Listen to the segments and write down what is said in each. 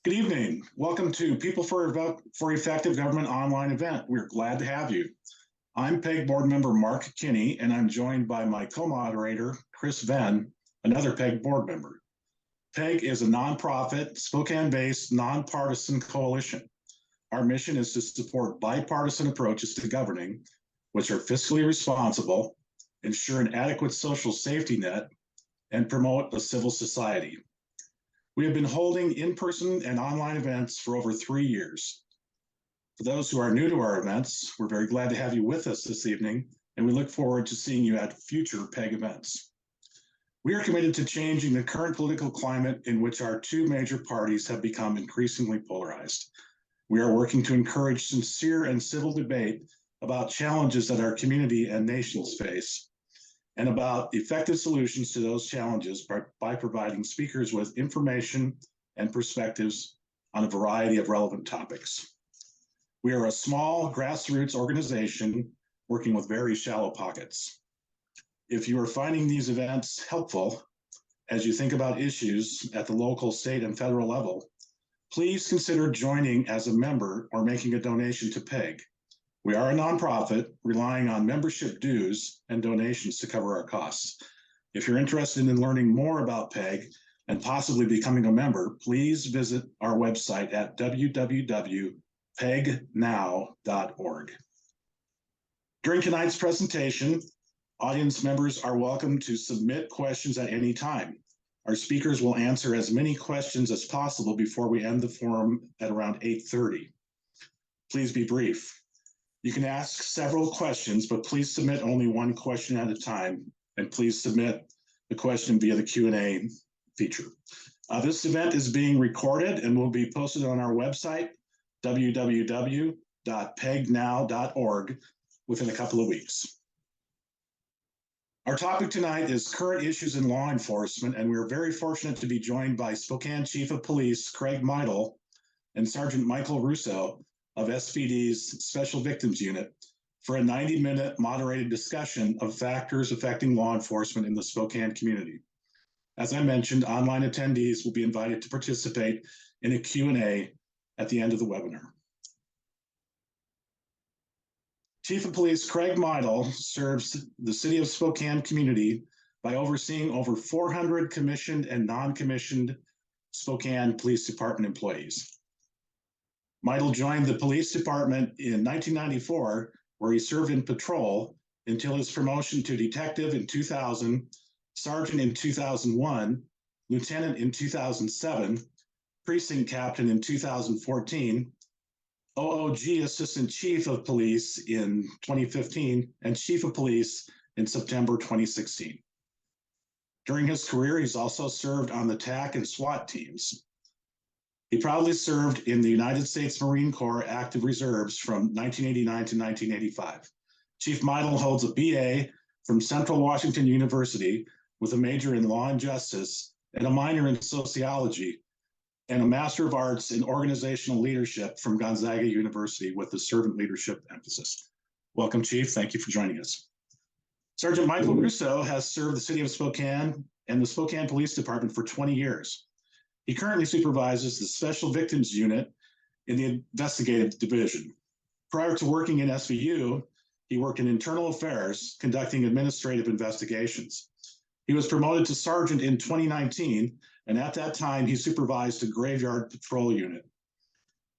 Good evening. Welcome to People for Effective Government online event. We're glad to have you. I'm PEG board member Mark Kinney, and I'm joined by my co-moderator, Chris Venn, another PEG board member. PEG is a nonprofit, Spokane-based, nonpartisan coalition. Our mission is to support bipartisan approaches to governing, which are fiscally responsible, ensure an adequate social safety net, and promote a civil society. We have been holding in-person and online events for over 3 years. For those who are new to our events, we're very glad to have you with us this evening, and we look forward to seeing you at future PEG events. We are committed to changing the current political climate in which our two major parties have become increasingly polarized. We are working to encourage sincere and civil debate about challenges that our community and nations face, and about effective solutions to those challenges by providing speakers with information and perspectives on a variety of relevant topics. We are a small grassroots organization working with very shallow pockets. If you are finding these events helpful as you think about issues at the local, state, and federal level, please consider joining as a member or making a donation to PEG. We are a nonprofit relying on membership dues and donations to cover our costs. If you're interested in learning more about PEG and possibly becoming a member, please visit our website at www.pegnow.org. During tonight's presentation, audience members are welcome to submit questions at any time. Our speakers will answer as many questions as possible before we end the forum at around 8:30. Please be brief. You can ask several questions, but please submit only one question at a time, and please submit the question via the Q&A feature. This event is being recorded and will be posted on our website, www.pegnow.org, within a couple of weeks. Our topic tonight is current issues in law enforcement, and we're very fortunate to be joined by Spokane Chief of Police Craig Meidl and Sergeant Michael Russo of SVD's Special Victims Unit for a 90-minute moderated discussion of factors affecting law enforcement in the Spokane community. As I mentioned, online attendees will be invited to participate in a Q&A at the end of the webinar. Chief of Police Craig Meidl serves the City of Spokane community by overseeing over 400 commissioned and non-commissioned Spokane Police Department employees. Meidl joined the police department in 1994, where he served in patrol until his promotion to detective in 2000, sergeant in 2001, lieutenant in 2007, precinct captain in 2014, OOG assistant chief of police in 2015, and chief of police in September 2016. During his career, he's also served on the TAC and SWAT teams. He proudly served in the United States Marine Corps Active Reserves from 1989 to 1985. Chief Meidl holds a BA from Central Washington University with a major in law and justice and a minor in sociology, and a Master of Arts in organizational leadership from Gonzaga University with a servant leadership emphasis. Welcome, Chief. Thank you for joining us. Sergeant Michael Russo has served the City of Spokane and the Spokane Police Department for 20 years. He currently supervises the Special Victims Unit in the Investigative Division. Prior to working in SVU, he worked in internal affairs, conducting administrative investigations. He was promoted to sergeant in 2019, and at that time, he supervised a graveyard patrol unit.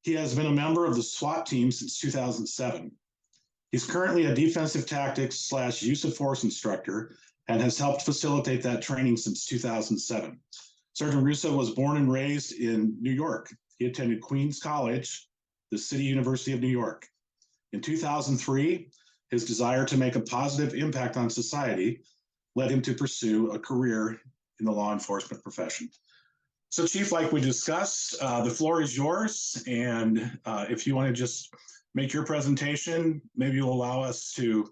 He has been a member of the SWAT team since 2007. He's currently a defensive tactics / use of force instructor and has helped facilitate that training since 2007. Sergeant Russo was born and raised in New York. He attended Queens College, the City University of New York. In 2003, his desire to make a positive impact on society led him to pursue a career in the law enforcement profession. So, Chief, like we discussed, the floor is yours. And if you want to just make your presentation, maybe you'll allow us to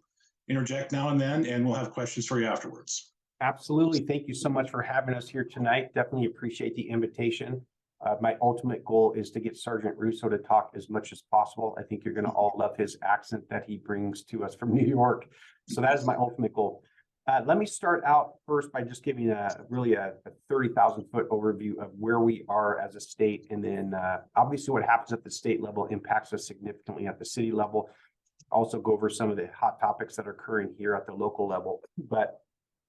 interject now and then, and we'll have questions for you afterwards. Absolutely. Thank you so much for having us here tonight. Definitely appreciate the invitation. My ultimate goal is to get Sergeant Russo to talk as much as possible. I think you're going to all love his accent that he brings to us from New York. So that is my ultimate goal. Let me start out first by just giving a 30,000-foot overview of where we are as a state. And then obviously what happens at the state level impacts us significantly at the city level. Also go over some of the hot topics that are occurring here at the local level. But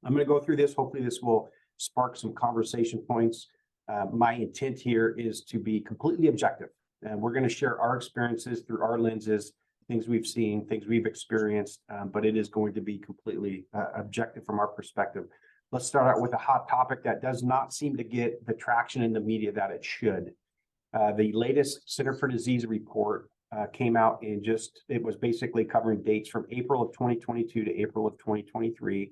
I'm going to go through this. Hopefully this will spark some conversation points. My intent here is to be completely objective. And we're going to share our experiences through our lenses, things we've seen, things we've experienced, but it is going to be completely objective from our perspective. Let's start out with a hot topic that does not seem to get the traction in the media that it should. The latest Center for Disease report came out in it was basically covering dates from April of 2022 to April of 2023.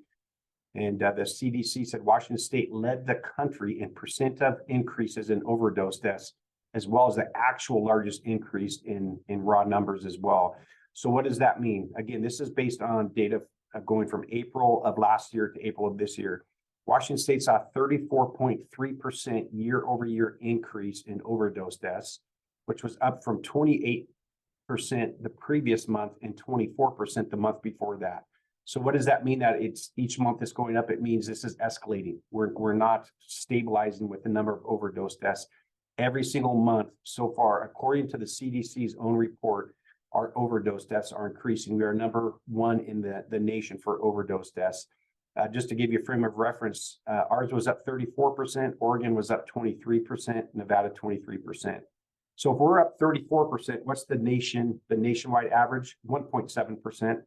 And the CDC said Washington State led the country in percent of increases in overdose deaths, as well as the actual largest increase in raw numbers as well. So what does that mean? Again, this is based on data going from April of last year to April of this year. Washington State saw a 34.3% year-over-year increase in overdose deaths, which was up from 28% the previous month and 24% the month before that. So what does that mean that it's each month is going up? It means this is escalating. We're not stabilizing with the number of overdose deaths. Every single month so far, according to the CDC's own report, our overdose deaths are increasing. We are number one in the nation for overdose deaths. Just to give you a frame of reference, ours was up 34%, Oregon was up 23%, Nevada 23%. So if we're up 34%, what's the nationwide average? 1.7%.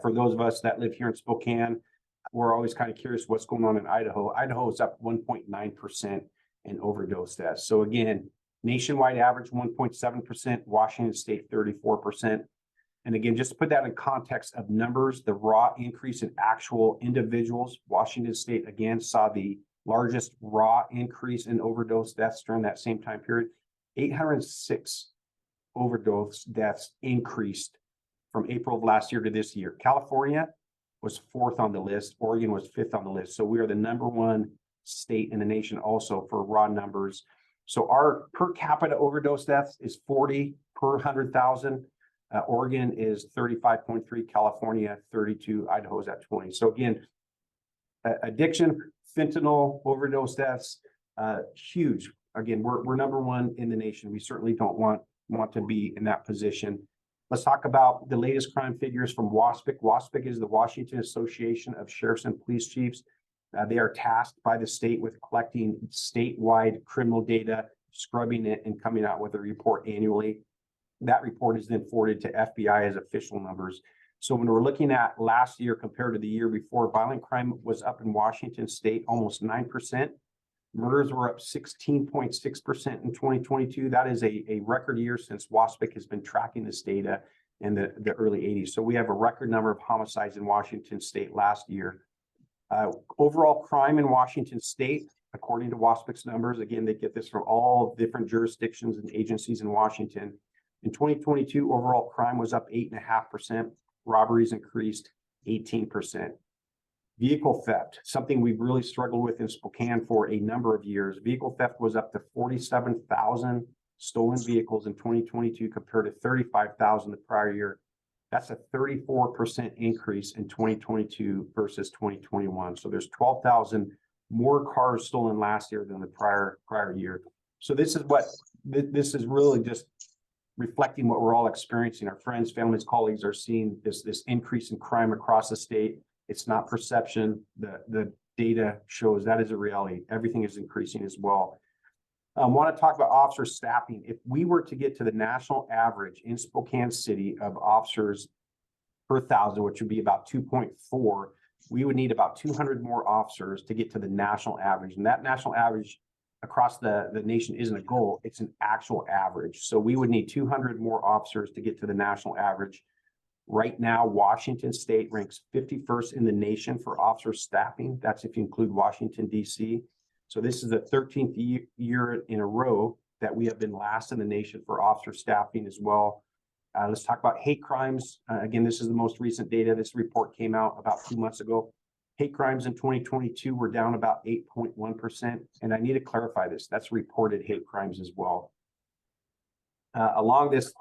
For those of us that live here in Spokane, we're always kind of curious what's going on in Idaho. Idaho is up 1.9% in overdose deaths. So again, nationwide average 1.7%, Washington State 34%. And again, just to put that in context of numbers, the raw increase in actual individuals, Washington State again saw the largest raw increase in overdose deaths during that same time period. 806 overdose deaths increased from April of last year to this year. California was 4th on the list. Oregon was 5th on the list. So we are the number one state in the nation also for raw numbers. So our per capita overdose deaths is 40 per 100,000. Oregon is 35.3, California 32, Idaho is at 20. So again, addiction, fentanyl, overdose deaths, huge. Again, we're number one in the nation. We certainly don't want to be in that position. Let's talk about the latest crime figures from WASPC. WASPC is the Washington Association of Sheriffs and Police Chiefs. They are tasked by the state with collecting statewide criminal data, scrubbing it, and coming out with a report annually. That report is then forwarded to FBI as official numbers. So when we're looking at last year compared to the year before, violent crime was up in Washington State almost 9%. Murders were up 16.6% in 2022. That is a record year since WASPC has been tracking this data in the early 80s. So we have a record number of homicides in Washington State last year. Overall crime in Washington State, according to WASPC's numbers, again, they get this from all different jurisdictions and agencies in Washington. In 2022, overall crime was up 8.5%. Robberies increased 18%. Vehicle theft, something we've really struggled with in Spokane for a number of years. Vehicle theft was up to 47,000 stolen vehicles in 2022 compared to 35,000 the prior year. That's a 34% increase in 2022 versus 2021. So there's 12,000 more cars stolen last year than the prior year. So this is really just reflecting what we're all experiencing. Our friends, families, colleagues are seeing this increase in crime across the state. It's not perception. The data shows that is a reality. Everything is increasing as well. I want to talk about officer staffing. If we were to get to the national average in Spokane City of officers per 1,000, which would be about 2.4, we would need about 200 more officers to get to the national average. And that national average across the nation isn't a goal, it's an actual average. So we would need 200 more officers to get to the national average. Right now, Washington State ranks 51st in the nation for officer staffing. That's if you include Washington, D.C. So this is the 13th year in a row that we have been last in the nation for officer staffing as well. Let's talk about hate crimes. Again, this is the most recent data. This report came out about 2 months ago. Hate crimes in 2022 were down about 8.1%. And I need to clarify this. That's reported hate crimes as well. Along this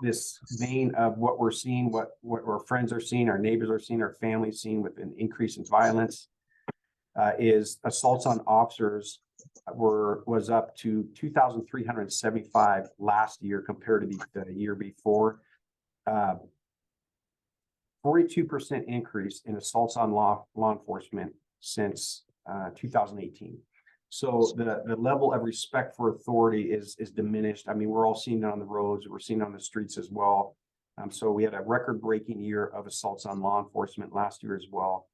vein of what we're seeing, what our friends are seeing, our neighbors are seeing, our families seeing with an increase in violence, is assaults on officers was up to 2,375 last year compared to the year before. 42% increase in assaults on law enforcement since 2018. So the level of respect for authority is diminished. I mean, we're all seeing it on the roads. We're seeing it on the streets as well. So we had a record-breaking year of assaults on law enforcement last year as well.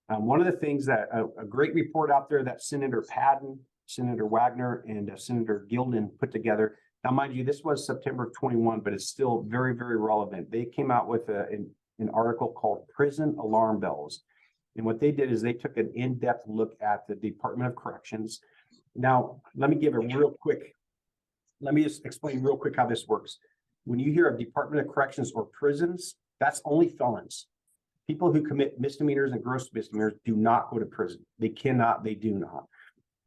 One of the things that a great report out there that Senator Padden, Senator Wagner, and Senator Gilden put together. Now, mind you, this was September of 21, but it's still very, very relevant. They came out with an article called Prison Alarm Bells. And what they did is they took an in-depth look at the Department of Corrections. Now, let me just explain real quick how this works. When you hear of Department of Corrections or prisons, that's only felons. People who commit misdemeanors and gross misdemeanors do not go to prison. They cannot, they do not.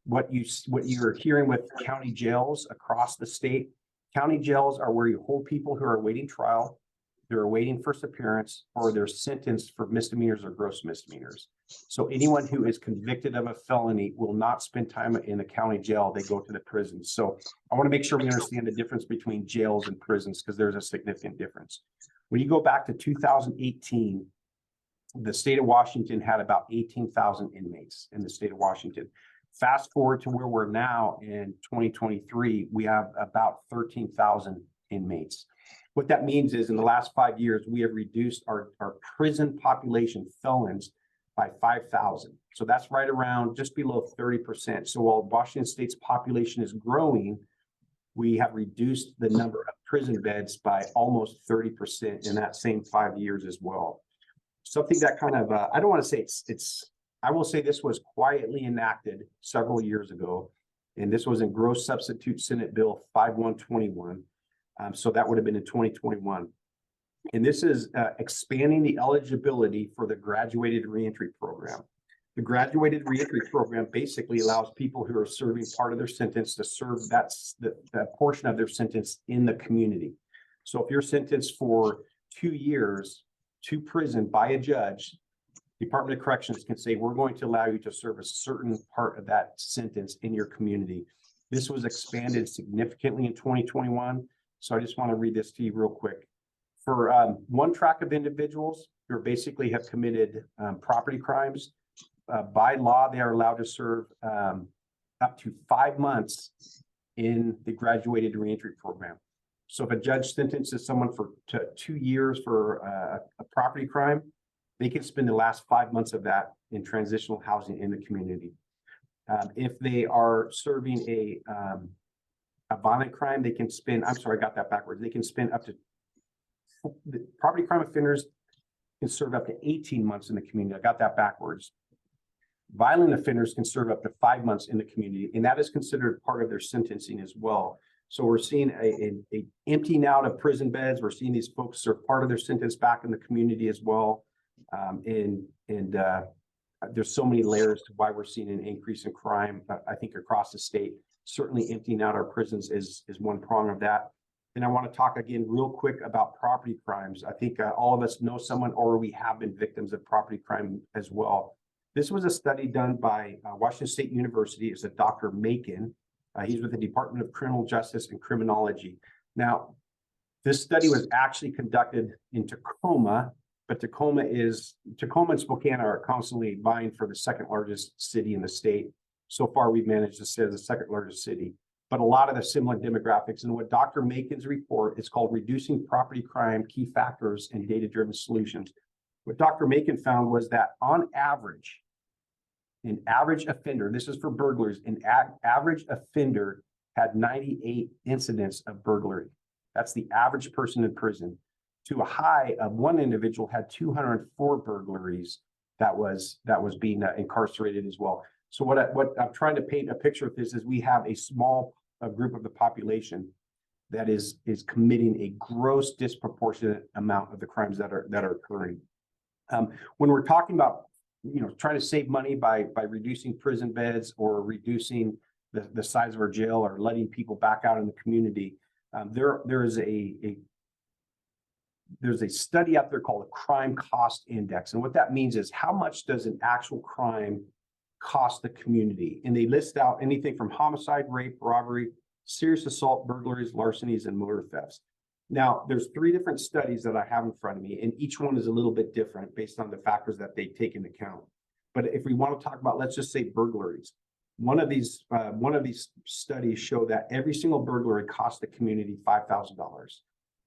What you're hearing with county jails across the state, county jails are where you hold people who are awaiting trial, they're awaiting first appearance, or they're sentenced for misdemeanors or gross misdemeanors. So anyone who is convicted of a felony will not spend time in a county jail. They go to the prison. So I want to make sure we understand the difference between jails and prisons, because there's a significant difference. When you go back to 2018, the state of Washington had about 18,000 inmates in the state of Washington. Fast forward to where we're now in 2023, we have about 13,000 inmates. What that means is in the last 5 years, we have reduced our prison population, felons, by 5,000. So that's right around just below 30%. So while Washington State's population is growing, we have reduced the number of prison beds by almost 30% in that same 5 years as well. Something that kind of, I don't want to say I will say this was quietly enacted several years ago, and this was in Gross Substitute Senate Bill 5121. So that would have been in 2021. And this is expanding the eligibility for the graduated reentry program. The graduated reentry program basically allows people who are serving part of their sentence to serve that portion of their sentence in the community. So if you're sentenced for 2 years to prison by a judge, Department of Corrections can say, we're going to allow you to serve a certain part of that sentence in your community. This was expanded significantly in 2021. So I just want to read this to you real quick. For one track of individuals who basically have committed property crimes, by law, they are allowed to serve up to 5 months in the graduated reentry program. So if a judge sentences someone to 2 years for a property crime, they can spend the last 5 months of that in transitional housing in the community. If they are serving a violent crime, they can spend, I'm sorry, I got that backwards. They can spend up to, the property crime offenders can serve up to 18 months in the community. I got that backwards. Violent offenders can serve up to 5 months in the community, and that is considered part of their sentencing as well. So we're seeing a emptying out of prison beds. We're seeing these folks serve part of their sentence back in the community as well. There's so many layers to why we're seeing an increase in crime, I think, across the state. Certainly emptying out our prisons is one prong of that. And I want to talk again real quick about property crimes. I think all of us know someone, or we have been victims of property crime as well. This was a study done by Washington State University. It's a Dr. Macon. He's with the Department of Criminal Justice and Criminology. Now, this study was actually conducted in Tacoma, but Tacoma and Spokane are constantly vying for the second largest city in the state. So far, we've managed to stay as the second largest city, but a lot of the similar demographics. And what Dr. Macon's report is called Reducing Property Crime Key Factors and Data-Driven Solutions. What Dr. Macon found was that on average, an average offender, this is for burglaries, an average offender had 98 incidents of burglary. That's the average person in prison. To a high of one individual had 204 burglaries that was being incarcerated as well. So what I'm trying to paint a picture of this is we have a small group of the population that is committing a gross disproportionate amount of the crimes that are occurring. When we're talking about trying to save money by reducing prison beds or reducing the size of our jail or letting people back out in the community, There is there's a study out there called a crime cost index. And what that means is how much does an actual crime cost the community? And they list out anything from homicide, rape, robbery, serious assault, burglaries, larcenies, and motor thefts. Now, there's 3 different studies that I have in front of me, and each one is a little bit different based on the factors that they take into account. But if we want to talk about, let's just say burglaries, one of these studies show that every single burglary costs the community $5,000.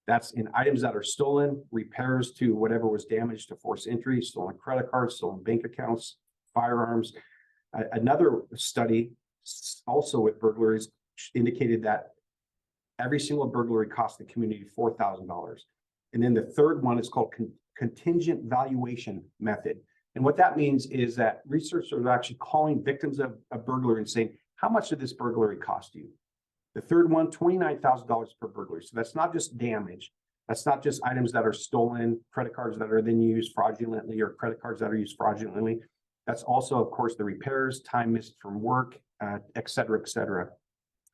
That's in items that are stolen, repairs to whatever was damaged to force entry, stolen credit cards, stolen bank accounts, firearms. Another study also with burglaries indicated that every single burglary cost the community $4,000. And then the third one is called contingent valuation method. And what that means is that researchers are actually calling victims of a burglary and saying, how much did this burglary cost you? The third one, $29,000 per burglary. So that's not just damage. That's not just items that are stolen, credit cards that are then used fraudulently, or credit cards that are used fraudulently. That's also, of course, the repairs, time missed from work, et cetera, et cetera.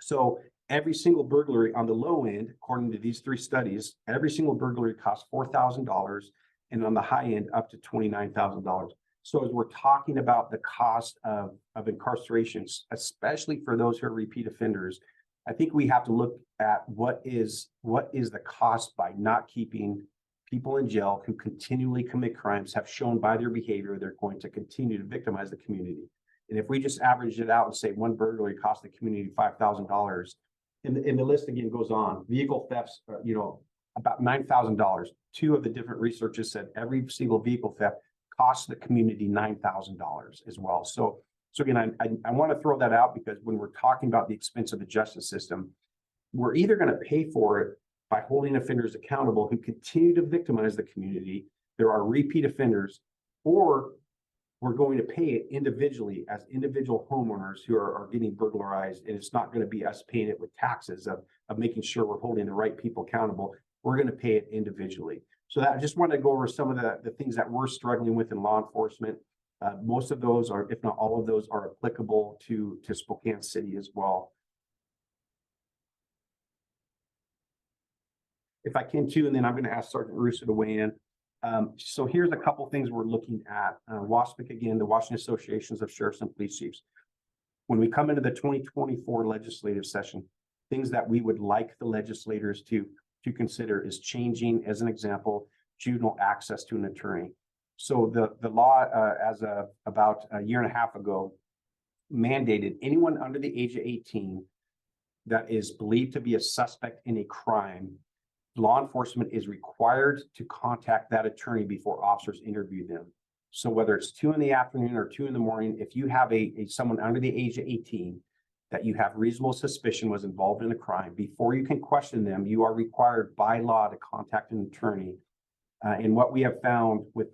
So every single burglary on the low end, according to these 3 studies, every single burglary costs $4,000, and on the high end, up to $29,000. So as we're talking about the cost of incarcerations, especially for those who are repeat offenders, I think we have to look at what is the cost by not keeping people in jail who continually commit crimes, have shown by their behavior they're going to continue to victimize the community. And if we just average it out and say one burglary cost the community $5,000, and the list again goes on, vehicle thefts, about $9,000. 2 of the different researchers said every single vehicle theft costs the community $9,000 as well. So again, I want to throw that out because when we're talking about the expense of the justice system, we're either going to pay for it by holding offenders accountable who continue to victimize the community. There are repeat offenders, or we're going to pay it individually as individual homeowners who are getting burglarized, and it's not going to be us paying it with taxes of making sure we're holding the right people accountable. We're going to pay it individually. So that I just wanted to go over some of the things that we're struggling with in law enforcement. Most of those are, if not all of those, are applicable to Spokane City as well. If I can too, and then I'm going to ask Sergeant Russo to weigh in. So here's a couple things we're looking at. WASPC, again, the Washington Associations of Sheriffs and Police Chiefs. When we come into the 2024 legislative session, things that we would like the legislators to consider is changing, as an example, juvenile access to an attorney. So the law, about a year and a half ago, mandated anyone under the age of 18 that is believed to be a suspect in a crime, law enforcement is required to contact that attorney before officers interview them. So whether it's 2 in the afternoon or 2 in the morning, if you have someone under the age of 18 that you have reasonable suspicion was involved in a crime, before you can question them, you are required by law to contact an attorney. And what we have found with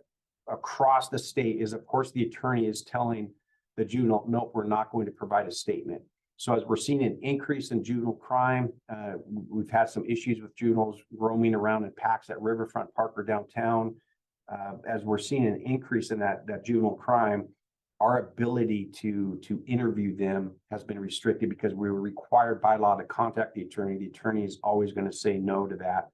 across the state is, of course, the attorney is telling the juvenile, nope, we're not going to provide a statement. So as we're seeing an increase in juvenile crime, we've had some issues with juveniles roaming around in packs at Riverfront Park or downtown. As we're seeing an increase in that juvenile crime, our ability to interview them has been restricted because we were required by law to contact the attorney. The attorney is always going to say no to that.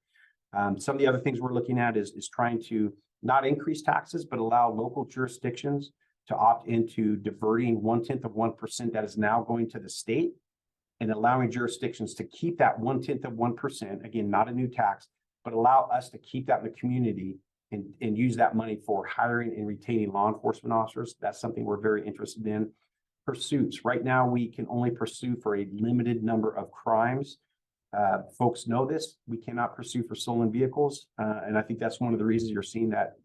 Some of the other things we're looking at is trying to not increase taxes, but allow local jurisdictions to opt into diverting 0.1% that is now going to the state, and allowing jurisdictions to keep that 0.1%, again, not a new tax, but allow us to keep that in the community and use that money for hiring and retaining law enforcement officers. That's something we're very interested in. Pursuits. Right now, we can only pursue for a limited number of crimes. Folks know this. We cannot pursue for stolen vehicles. And I think that's one of the reasons you're seeing that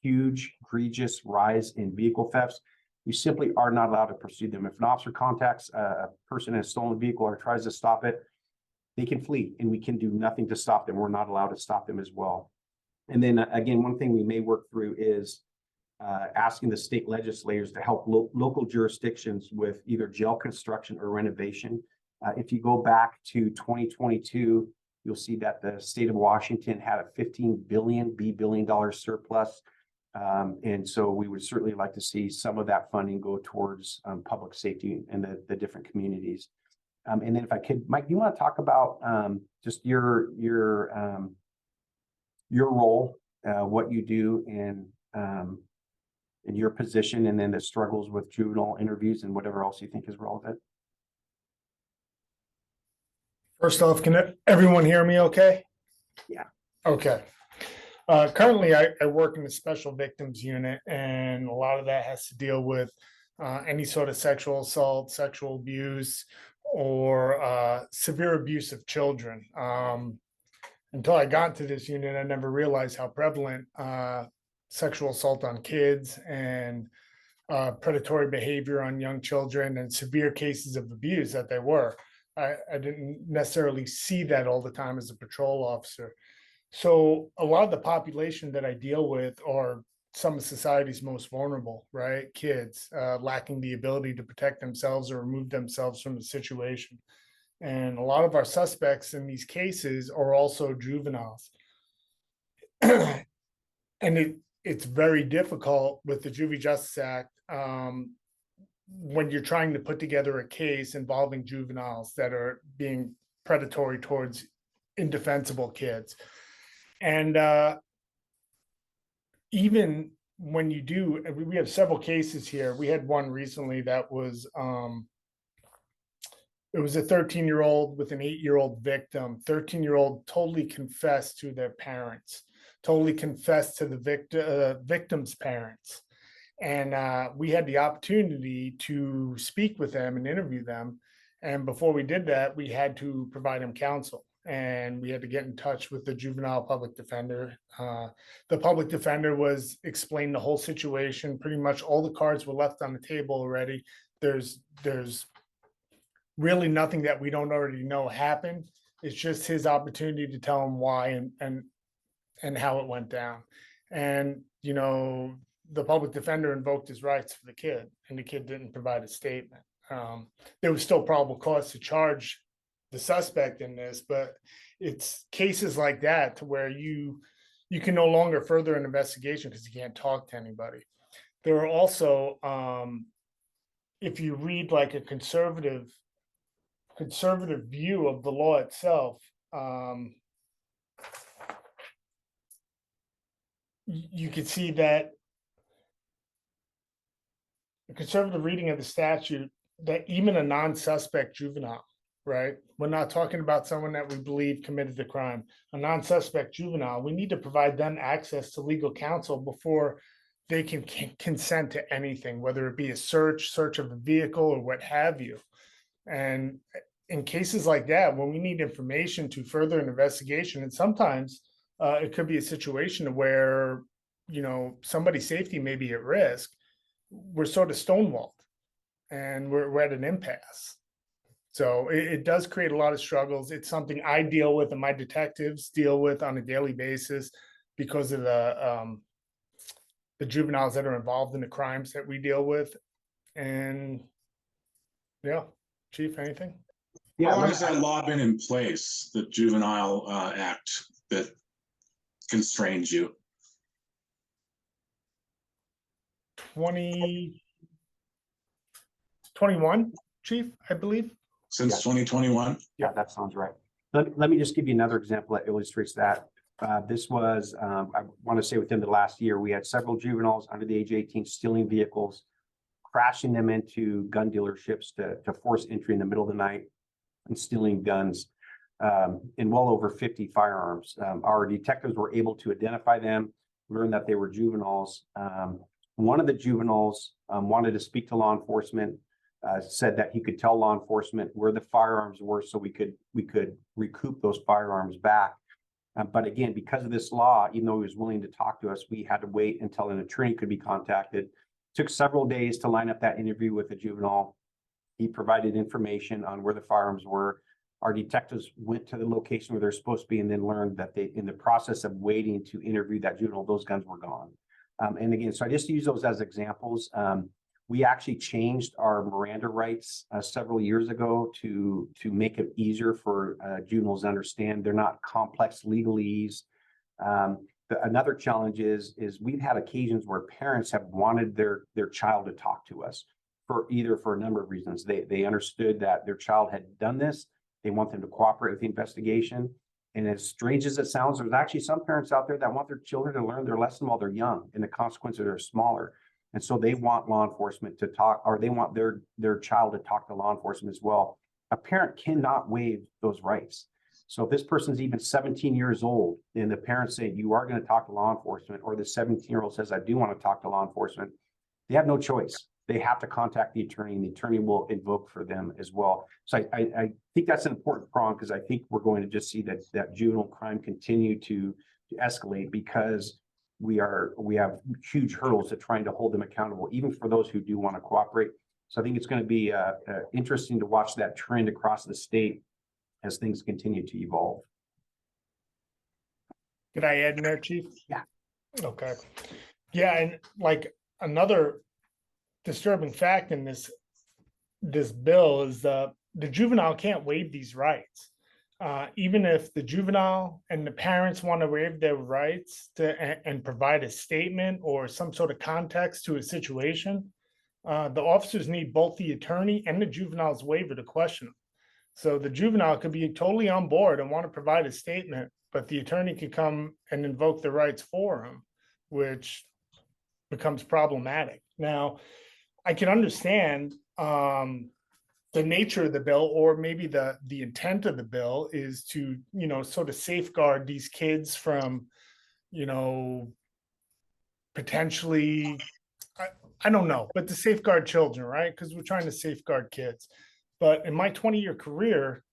huge, egregious rise in vehicle thefts. We simply are not allowed to pursue them. If an officer contacts a person in a stolen vehicle or tries to stop it, they can flee and we can do nothing to stop them. We're not allowed to stop them as well. And then again, one thing we may work through is asking the state legislators to help local jurisdictions with either jail construction or renovation. If you go back to 2022, you'll see that the state of Washington had a $15 billion surplus. And so we would certainly like to see some of that funding go towards public safety in the different communities. And then if I could, Mike, do you want to talk about just your role, what you do in your position, and then the struggles with juvenile interviews and whatever else you think is relevant? First off, can everyone hear me okay? Yeah. Okay. Currently, I work in the special victims unit, and a lot of that has to deal with any sort of sexual assault, sexual abuse, or severe abuse of children. Until I got into this unit, I never realized how prevalent sexual assault on kids and predatory behavior on young children and severe cases of abuse that they were. I didn't necessarily see that all the time as a patrol officer. So a lot of the population that I deal with are some of society's most vulnerable, right? Kids lacking the ability to protect themselves or remove themselves from the situation. And a lot of our suspects in these cases are also juveniles. And it's very difficult with the Juvie Justice Act when you're trying to put together a case involving juveniles that are being predatory towards indefensible kids. And even when you do, we have several cases here. We had one recently that was, it was a 13-year-old with an 8-year-old victim. 13-year-old totally confessed to their parents, totally confessed to the victim's parents. And we had the opportunity to speak with them and interview them. And before we did that, we had to provide them counsel. And we had to get in touch with the juvenile public defender. The public defender was explained the whole situation. Pretty much all the cards were left on the table already. There's really nothing that we don't already know happened. It's just his opportunity to tell him why and how it went down. And, you know, the public defender invoked his rights for the kid, and the kid didn't provide a statement. There was still probable cause to charge the suspect in this, but it's cases like that to where you can no longer further an investigation because you can't talk to anybody. There are also, if you read like a conservative view of the law itself, you can see that a conservative reading of the statute, that even a non-suspect juvenile, right? We're not talking about someone that we believe committed the crime. A non-suspect juvenile, we need to provide them access to legal counsel before they can consent to anything, whether it be a search of a vehicle or what have you. And in cases like that, when we need information to further an investigation, and sometimes it could be a situation where, you know, somebody's safety may be at risk, we're sort of stonewalled and we're at an impasse. So it does create a lot of struggles. It's something I deal with and my detectives deal with on a daily basis because of the juveniles that are involved in the crimes that we deal with. And yeah, Chief, anything? How long has that law been in place, the Juvenile Act that constrains you? 2021, Chief, I believe. Since 2021? Yeah, that sounds right. Let me just give you another example that illustrates that. This was, I want to say within the last year, we had several juveniles under the age of 18 stealing vehicles, crashing them into gun dealerships to force entry in the middle of the night and stealing guns, and well over 50 firearms. Our detectives were able to identify them, learn that they were juveniles. One of the juveniles wanted to speak to law enforcement, said that he could tell law enforcement where the firearms were so we could recoup those firearms back. But again, because of this law, even though he was willing to talk to us, we had to wait until an attorney could be contacted. Took several days to line up that interview with the juvenile. He provided information on where the firearms were. Our detectives went to the location where they're supposed to be and then learned that they, in the process of waiting to interview that juvenile, those guns were gone. And again, so I just use those as examples. We actually changed our Miranda rights several years ago to make it easier for juveniles to understand. They're not complex legalese. Another challenge is we've had occasions where parents have wanted their child to talk to us. for a number of reasons. They understood that their child had done this. They want them to cooperate with the investigation. And as strange as it sounds, there's actually some parents out there that want their children to learn their lesson while they're young, and the consequences are smaller. And so they want law enforcement to talk, or they want their child to talk to law enforcement as well. A parent cannot waive those rights. So if this person's even 17 years old and the parents say, you are going to talk to law enforcement, or the 17-year-old says, I do want to talk to law enforcement, they have no choice. They have to contact the attorney, and the attorney will invoke for them as well. So I think that's an important prong, because I think we're going to just see that juvenile crime continue to escalate, because we have huge hurdles to trying to hold them accountable, even for those who do want to cooperate. So I think it's going to be interesting to watch that trend across the state as things continue to evolve. Could I add in there, Chief? Yeah. Okay. Yeah, and like another disturbing fact in this bill is the juvenile can't waive these rights. Even if the juvenile and the parents want to waive their rights and provide a statement or some sort of context to a situation, the officers need both the attorney and the juvenile's waiver to question them. So the juvenile could be totally on board and want to provide a statement, but the attorney could come and invoke the rights for him, which becomes problematic. Now, I can understand the nature of the bill, or maybe the intent of the bill is to, sort of safeguard these kids from, potentially, I don't know, but to safeguard children, right? Because we're trying to safeguard kids. But in my 20-year career,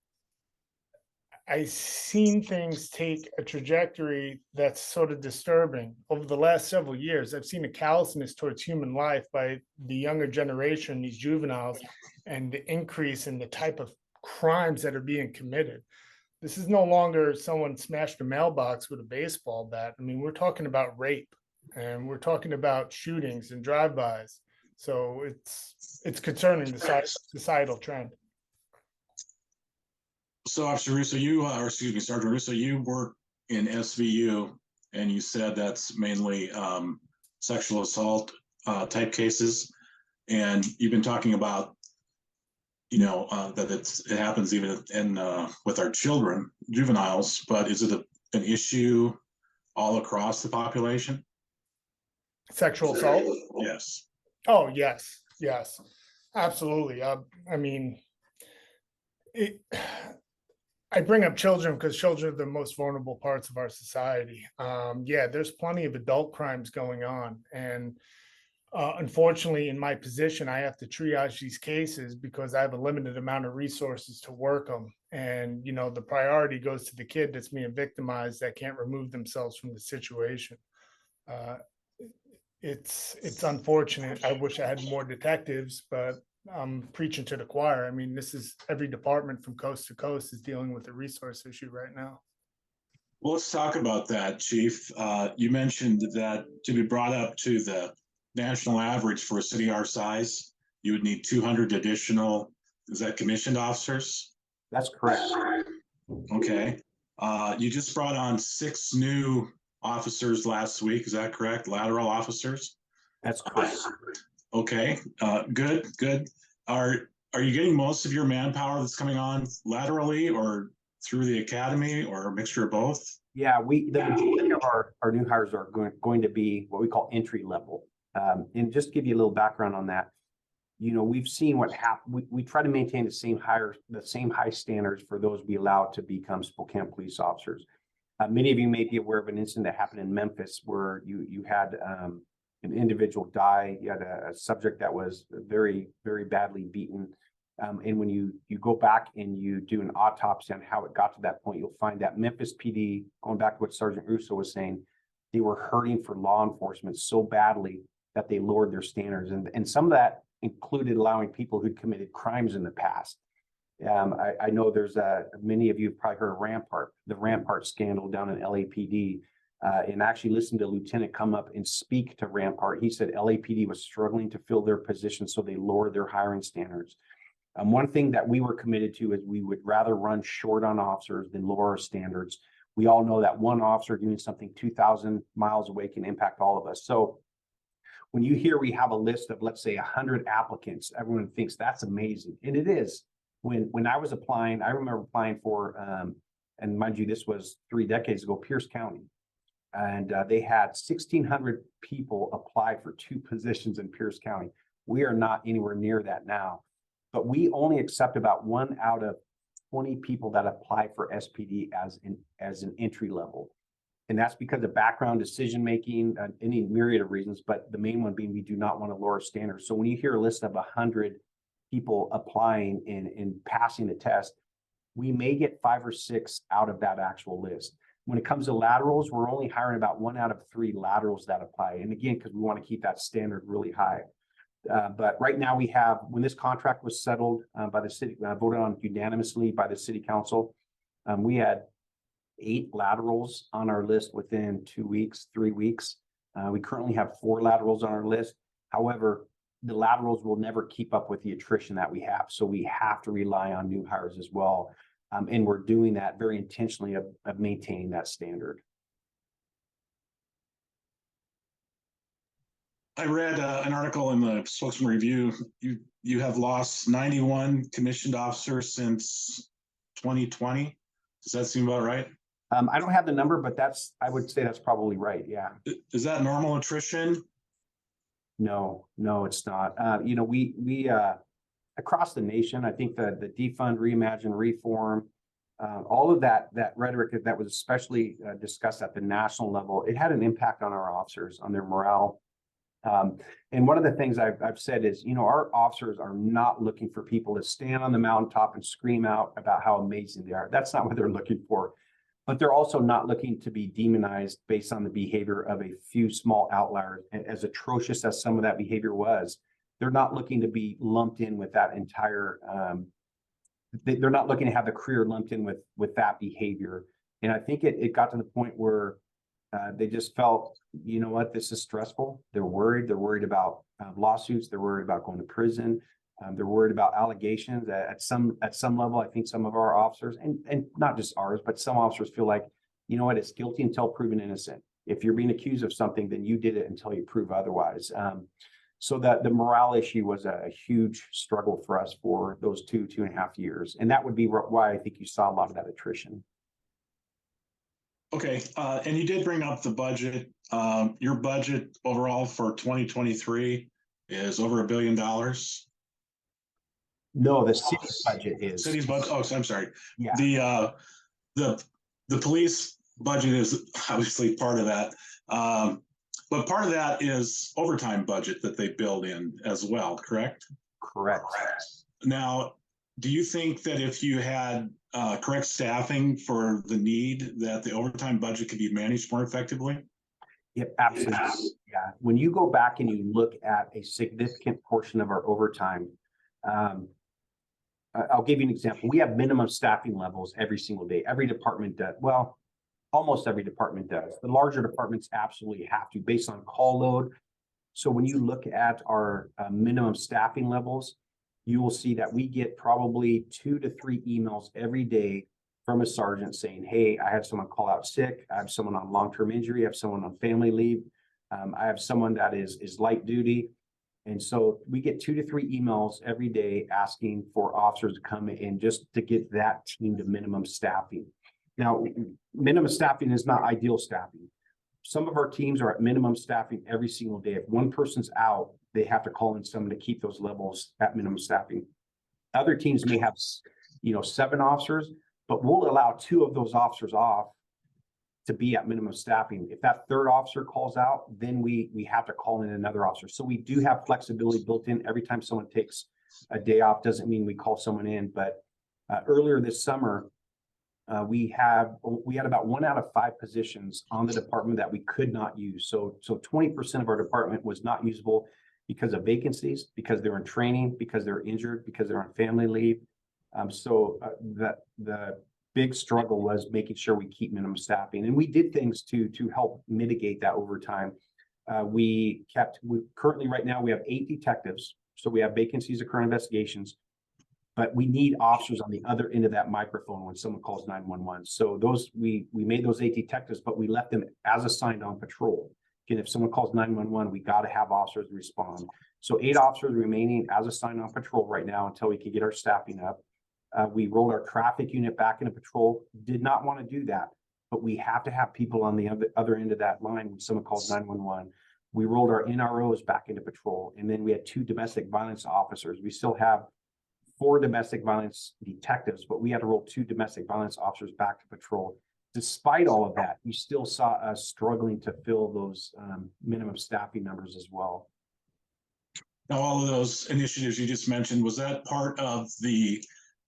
I've seen things take a trajectory that's sort of disturbing. Over the last several years, I've seen a callousness towards human life by the younger generation, these juveniles, and the increase in the type of crimes that are being committed. This is no longer someone smashed a mailbox with a baseball bat. I mean, we're talking about rape, and we're talking about shootings and drive-bys. So it's concerning, the societal trend. So Officer Russo, Sergeant Russo, you work in SVU, and you said that's mainly sexual assault type cases, and you've been talking about, that it happens even in with our children, juveniles. But is it an issue all across the population? Sexual assault? Yes. Oh, yes, absolutely. I mean, I bring up children because children are the most vulnerable parts of our society. Yeah, there's plenty of adult crimes going on. And unfortunately, in my position, I have to triage these cases because I have a limited amount of resources to work them. And, the priority goes to the kid that's being victimized that can't remove themselves from the situation. It's unfortunate. I wish I had more detectives, but I'm preaching to the choir. I mean, this is every department from coast to coast is dealing with a resource issue right now. Well, let's talk about that, Chief. You mentioned that to be brought up to the national average for a city our size, you would need 200 additional, is that commissioned officers? That's correct. Okay. You just brought on 6 new officers last week. Is that correct? Lateral officers? That's correct. Okay. Good. Are you getting most of your manpower that's coming on laterally or through the academy, or a mixture of both? Yeah, the majority of our new hires are going to be what we call entry level. And just to give you a little background on that, we've seen what happened. We try to maintain the same high standards for those we allow to become Spokane police officers. Many of you may be aware of an incident that happened in Memphis where you had an individual die. You had a subject that was very, very badly beaten. And when you go back and you do an autopsy on how it got to that point, you'll find that Memphis PD, going back to what Sergeant Russo was saying, they were hurting for law enforcement so badly that they lowered their standards. And some of that included allowing people who'd committed crimes in the past. I know there's many of you have probably heard of the Rampart scandal down in LAPD. And actually listened to a lieutenant come up and speak to Rampart. He said LAPD was struggling to fill their positions, so they lowered their hiring standards. One thing that we were committed to is we would rather run short on officers than lower our standards. We all know that one officer doing something 2,000 miles away can impact all of us. So when you hear we have a list of, let's say, 100 applicants, everyone thinks that's amazing. And it is. When I was applying, I remember applying for, and mind you, this was 3 decades ago, Pierce County. And they had 1,600 people apply for 2 positions in Pierce County. We are not anywhere near that now, but we only accept about 1 out of 20 people that apply for SPD as an entry level. And that's because of background decision-making, any myriad of reasons, but the main one being we do not want to lower standards. So when you hear a list of 100 people applying and passing the test, we may get 5 or 6 out of that actual list. When it comes to laterals, we're only hiring about 1 out of 3 laterals that apply. And again, because we want to keep that standard really high. But right now we have, when this contract was settled by the city, voted on unanimously by the city council, we had 8 laterals on our list within 2 weeks, 3 weeks. We currently have 4 laterals on our list. However, the laterals will never keep up with the attrition that we have. So we have to rely on new hires as well. And we're doing that very intentionally of maintaining that standard. I read an article in the Spokesman Review. You have lost 91 commissioned officers since 2020. Does that seem about right? I don't have the number, but I would say that's probably right. Yeah. Is that normal attrition? No, it's not. We across the nation, I think the defund, reimagine, reform, all of that rhetoric that was especially discussed at the national level, it had an impact on our officers, on their morale. And one of the things I've said is, our officers are not looking for people to stand on the mountaintop and scream out about how amazing they are. That's not what they're looking for. But they're also not looking to be demonized based on the behavior of a few small outliers. As atrocious as some of that behavior was, they're not looking to be lumped in with that entire, they're not looking to have the career lumped in with that behavior. And I think it got to the point where they just felt, you know what, this is stressful. They're worried. They're worried about lawsuits. They're worried about going to prison. They're worried about allegations at some level. I think some of our officers, and not just ours, but some officers feel like, you know what, it's guilty until proven innocent. If you're being accused of something, then you did it until you prove otherwise. So that the morale issue was a huge struggle for us for those 2.5 years. And that would be why I think you saw a lot of that attrition. Okay, and you did bring up the budget. Your budget overall for 2023 is over $1 billion. No, the city's budget is. City's budget. Oh, I'm sorry. Yeah. The police budget is obviously part of that, but part of that is overtime budget that they build in as well. Correct. Correct. Now, do you think that if you had correct staffing for the need, that the overtime budget could be managed more effectively? Yep, absolutely. Yeah. When you go back and you look at a significant portion of our overtime, I'll give you an example. We have minimum staffing levels every single day. Every department does. Well, almost every department does. The larger departments absolutely have to, based on call load. So when you look at our minimum staffing levels, you will see that we get probably 2 to 3 emails every day from a sergeant saying, hey, I have someone call out sick. I have someone on long-term injury. I have someone on family leave. I have someone that is light duty. And so we get 2 to 3 emails every day asking for officers to come in just to get that team to minimum staffing. Now, minimum staffing is not ideal staffing. Some of our teams are at minimum staffing every single day. If one person's out, they have to call in someone to keep those levels at minimum staffing. Other teams may have, 7 officers, but we'll allow 2 of those officers off to be at minimum staffing. If that 3rd officer calls out, then we have to call in another officer. So we do have flexibility built in. Every time someone takes a day off doesn't mean we call someone in. But earlier this summer, we had about 1 out of 5 positions on the department that we could not use. So 20% of our department was not usable because of vacancies, because they're in training, because they're injured, because they're on family leave. The big struggle was making sure we keep minimum staffing, and we did things to help mitigate that over time. Currently right now we have 8 detectives, so we have vacancies of current investigations, but we need officers on the other end of that microphone when someone calls 911. So we made those 8 detectives, but we left them as assigned on patrol. Again, if someone calls 911, we got to have officers respond. So 8 officers remaining as assigned on patrol right now until we can get our staffing up. We rolled our traffic unit back into patrol. Did not want to do that, but we have to have people on the other end of that line when someone calls 911. We rolled our NROs back into patrol, and then we had 2 domestic violence officers. We still have 4 domestic violence detectives, but we had to roll 2 domestic violence officers back to patrol. Despite all of that, you still saw us struggling to fill those minimum staffing numbers as well. Now, all of those initiatives you just mentioned, was that part of the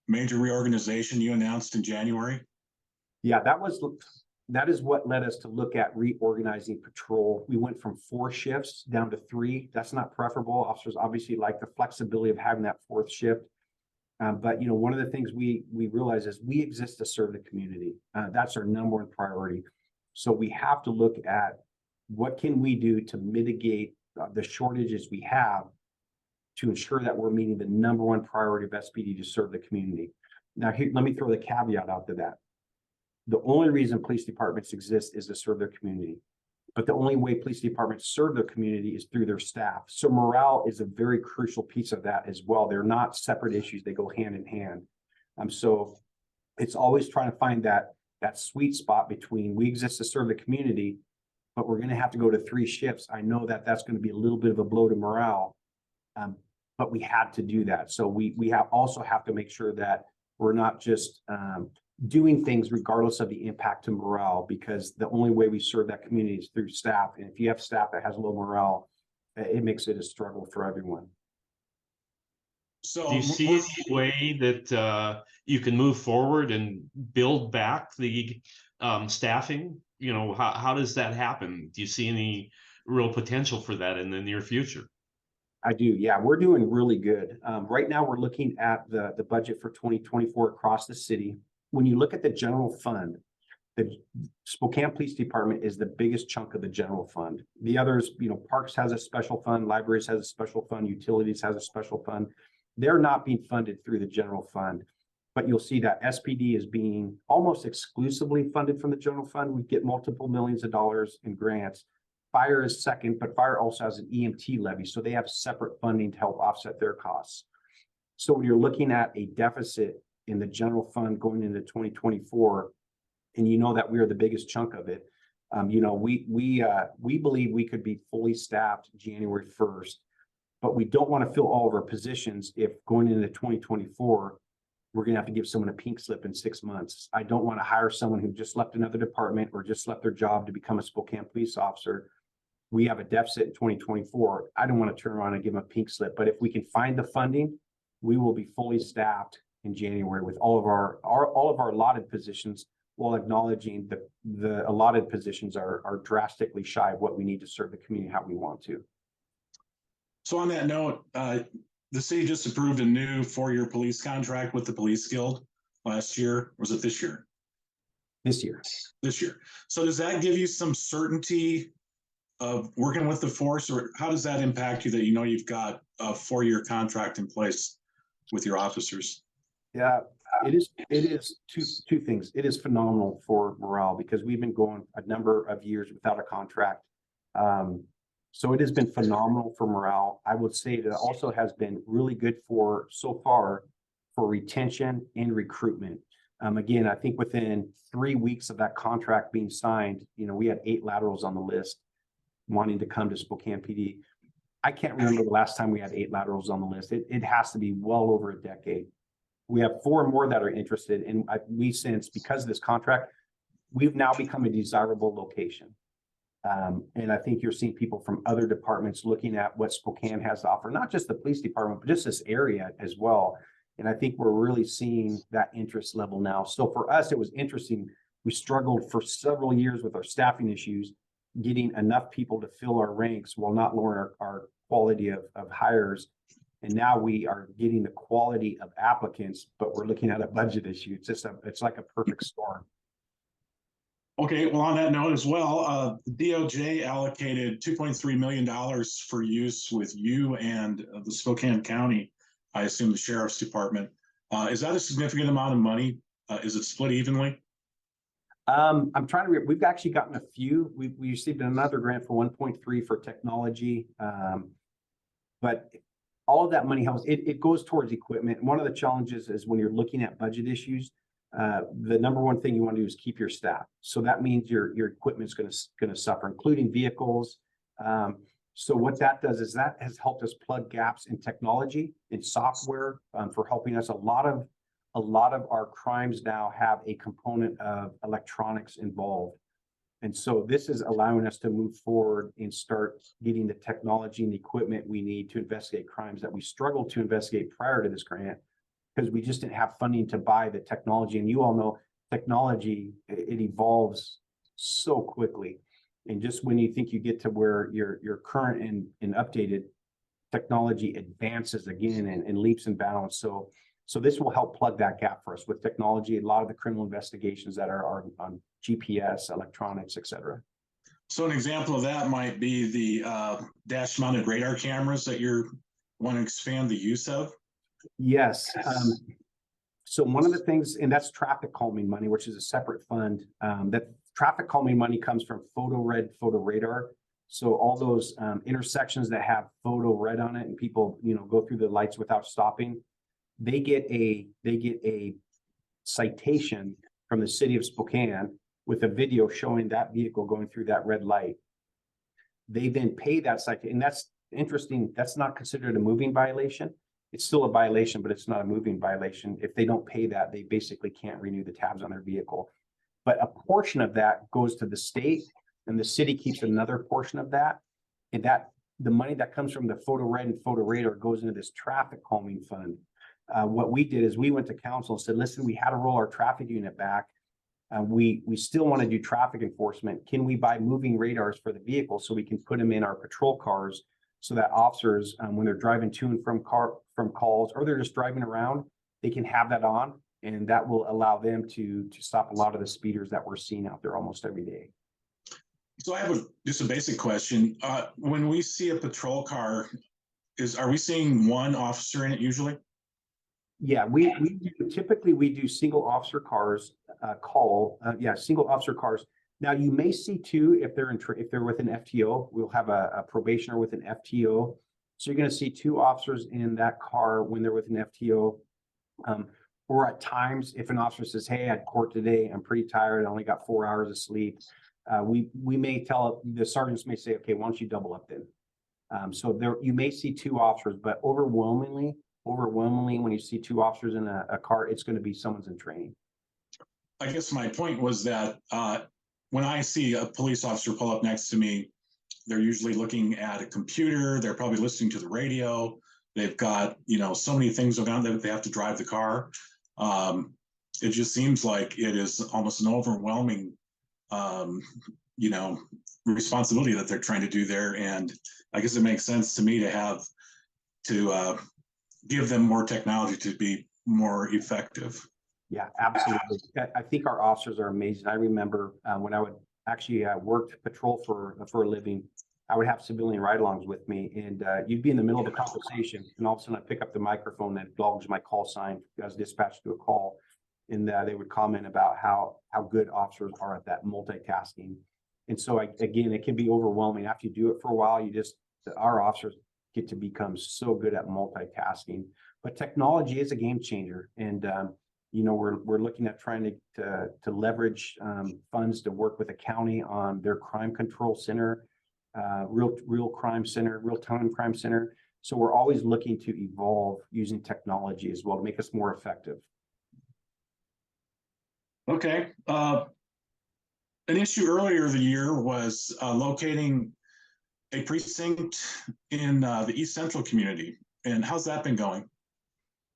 major reorganization you announced in January? Yeah, that is what led us to look at reorganizing patrol. We went from 4 shifts down to 3. That's not preferable. Officers obviously like the flexibility of having that 4th shift. But you know, one of the things we realize is we exist to serve the community. That's our number 1 priority. So we have to look at what can we do to mitigate the shortages we have to ensure that we're meeting the number 1 priority of SPD to serve the community. Now, here, let me throw the caveat out to that. The only reason police departments exist is to serve their community. But the only way police departments serve their community is through their staff. So morale is a very crucial piece of that as well. They're not separate issues, they go hand in hand. So it's always trying to find that sweet spot between we exist to serve the community, but we're going to have to go to 3 shifts. I know that that's going to be a little bit of a blow to morale, but we had to do that. So we also have to make sure that we're not just doing things regardless of the impact to morale, because the only way we serve that community is through staff. And if you have staff that has low morale, it makes it a struggle for everyone. So do you see any way that you can move forward and build back the staffing? You know, how does that happen? Do you see any real potential for that in the near future? I do. Yeah, we're doing really good. Right now, we're looking at the budget for 2024 across the city. When you look at the general fund, the Spokane Police Department is the biggest chunk of the general fund. The others, you know, Parks has a special fund, Libraries has a special fund, Utilities has a special fund. They're not being funded through the general fund, but you'll see that SPD is being almost exclusively funded from the general fund. We get multiple millions of dollars in grants. Fire is second, but fire also has an EMT levy, so they have separate funding to help offset their costs. So when you're looking at a deficit in the general fund going into 2024, and you know that we are the biggest chunk of it, you know, we believe we could be fully staffed January 1st, but we don't want to fill all of our positions if going into 2024, we're going to have to give someone a pink slip in 6 months. I don't want to hire someone who just left another department or just left their job to become a Spokane police officer. We have a deficit in 2024. I don't want to turn around and give them a pink slip, but if we can find the funding, we will be fully staffed in January with all of our allotted positions, while acknowledging that the allotted positions are drastically shy of what we need to serve the community how we want to. So on that note, the city just approved a new 4-year police contract with the Police Guild last year. Or was it this year? This year. This year. So does that give you some certainty of working with the force, or how does that impact you that you know you've got a 4-year contract in place with your officers? Yeah, it is two things. It is phenomenal for morale because we've been going a number of years without a contract. So it has been phenomenal for morale. I would say that it also has been really good for so far for retention and recruitment. Again, I think within 3 weeks of that contract being signed, you know, we had 8 laterals on the list wanting to come to Spokane PD. I can't remember the last time we had 8 laterals on the list. It has to be well over a decade. We have 4 more that are interested, and we sense because of this contract, we've now become a desirable location. And I think you're seeing people from other departments looking at what Spokane has to offer, not just the police department, but just this area as well. And I think we're really seeing that interest level now. So for us, it was interesting. We struggled for several years with our staffing issues, getting enough people to fill our ranks while not lowering our quality of hires. And now we are getting the quality of applicants, but we're looking at a budget issue. It's like a perfect storm. Okay, well, on that note as well, the DOJ allocated $2.3 million for use with you and the Spokane County, I assume the Sheriff's Department. Is that a significant amount of money? Is it split evenly? I'm trying to, we've actually gotten a few. We received another grant for 1.3 for technology. But all of that money helps, it goes towards equipment. One of the challenges is when you're looking at budget issues, the number one thing you want to do is keep your staff. So that means your equipment's going to suffer, including vehicles. So what that does is that has helped us plug gaps in technology, in software, for helping us. A lot of our crimes now have a component of electronics involved. And so this is allowing us to move forward and start getting the technology and the equipment we need to investigate crimes that we struggled to investigate prior to this grant, because we just didn't have funding to buy the technology. And you all know technology, it evolves so quickly. And just when you think you get to where you're current and updated, technology advances again and leaps and bounds. So this will help plug that gap for us with technology. A lot of the criminal investigations that are on GPS, electronics, et cetera. So an example of that might be the dash mounted radar cameras that you're want to expand the use of. Yes. So one of the things, and that's traffic calming money, which is a separate fund. That traffic calming money comes from photo red, photo radar. So all those intersections that have photo red on it and people, go through the lights without stopping, they get a citation from the city of Spokane with a video showing that vehicle going through that red light. They then pay that citation, and that's interesting. That's not considered a moving violation. It's still a violation, but it's not a moving violation. If they don't pay that, they basically can't renew the tabs on their vehicle. But a portion of that goes to the state, and the city keeps another portion of that. And that the money that comes from the photo red and photo radar goes into this traffic calming fund. What we did is we went to council and said, listen, we had to roll our traffic unit back. We still want to do traffic enforcement. Can we buy moving radars for the vehicle so we can put them in our patrol cars so that officers, when they're driving to and from calls, or they're just driving around, they can have that on, and that will allow them to stop a lot of the speeders that we're seeing out there almost every day. So I have just a basic question. When we see a patrol car, are we seeing one officer in it usually? Yeah, we typically do single officer cars, single officer cars. Now you may see two if they're with an FTO. We'll have a probationer with an FTO. So you're going to see two officers in that car when they're with an FTO. Or at times, if an officer says, hey, I had court today, I'm pretty tired, I only got 4 hours of sleep. We may tell, the sergeants may say, okay, why don't you double up then? So there, you may see two officers, but overwhelmingly, when you see two officers in a car, it's going to be someone's in training. I guess my point was that when I see a police officer pull up next to me, they're usually looking at a computer. They're probably listening to the radio. They've got, so many things going on that they have to drive the car. It just seems like it is almost an overwhelming, responsibility that they're trying to do there. And I guess it makes sense to me to give them more technology to be more effective. Yeah, absolutely. I think our officers are amazing. I remember when I would actually worked patrol for a living, I would have civilian ride-alongs with me, and you'd be in the middle of a conversation, and all of a sudden I'd pick up the microphone that acknowledged my call sign. I was dispatched to a call, and they would comment about how good officers are at that multitasking. And so again, it can be overwhelming. After you do it for a while, our officers get to become so good at multitasking. But technology is a game changer, and we're looking at trying to leverage funds to work with the county on their crime control center, real crime center, real-time crime center. So we're always looking to evolve using technology as well to make us more effective. Okay. An issue earlier the year was locating a precinct in the East Central community. And how's that been going?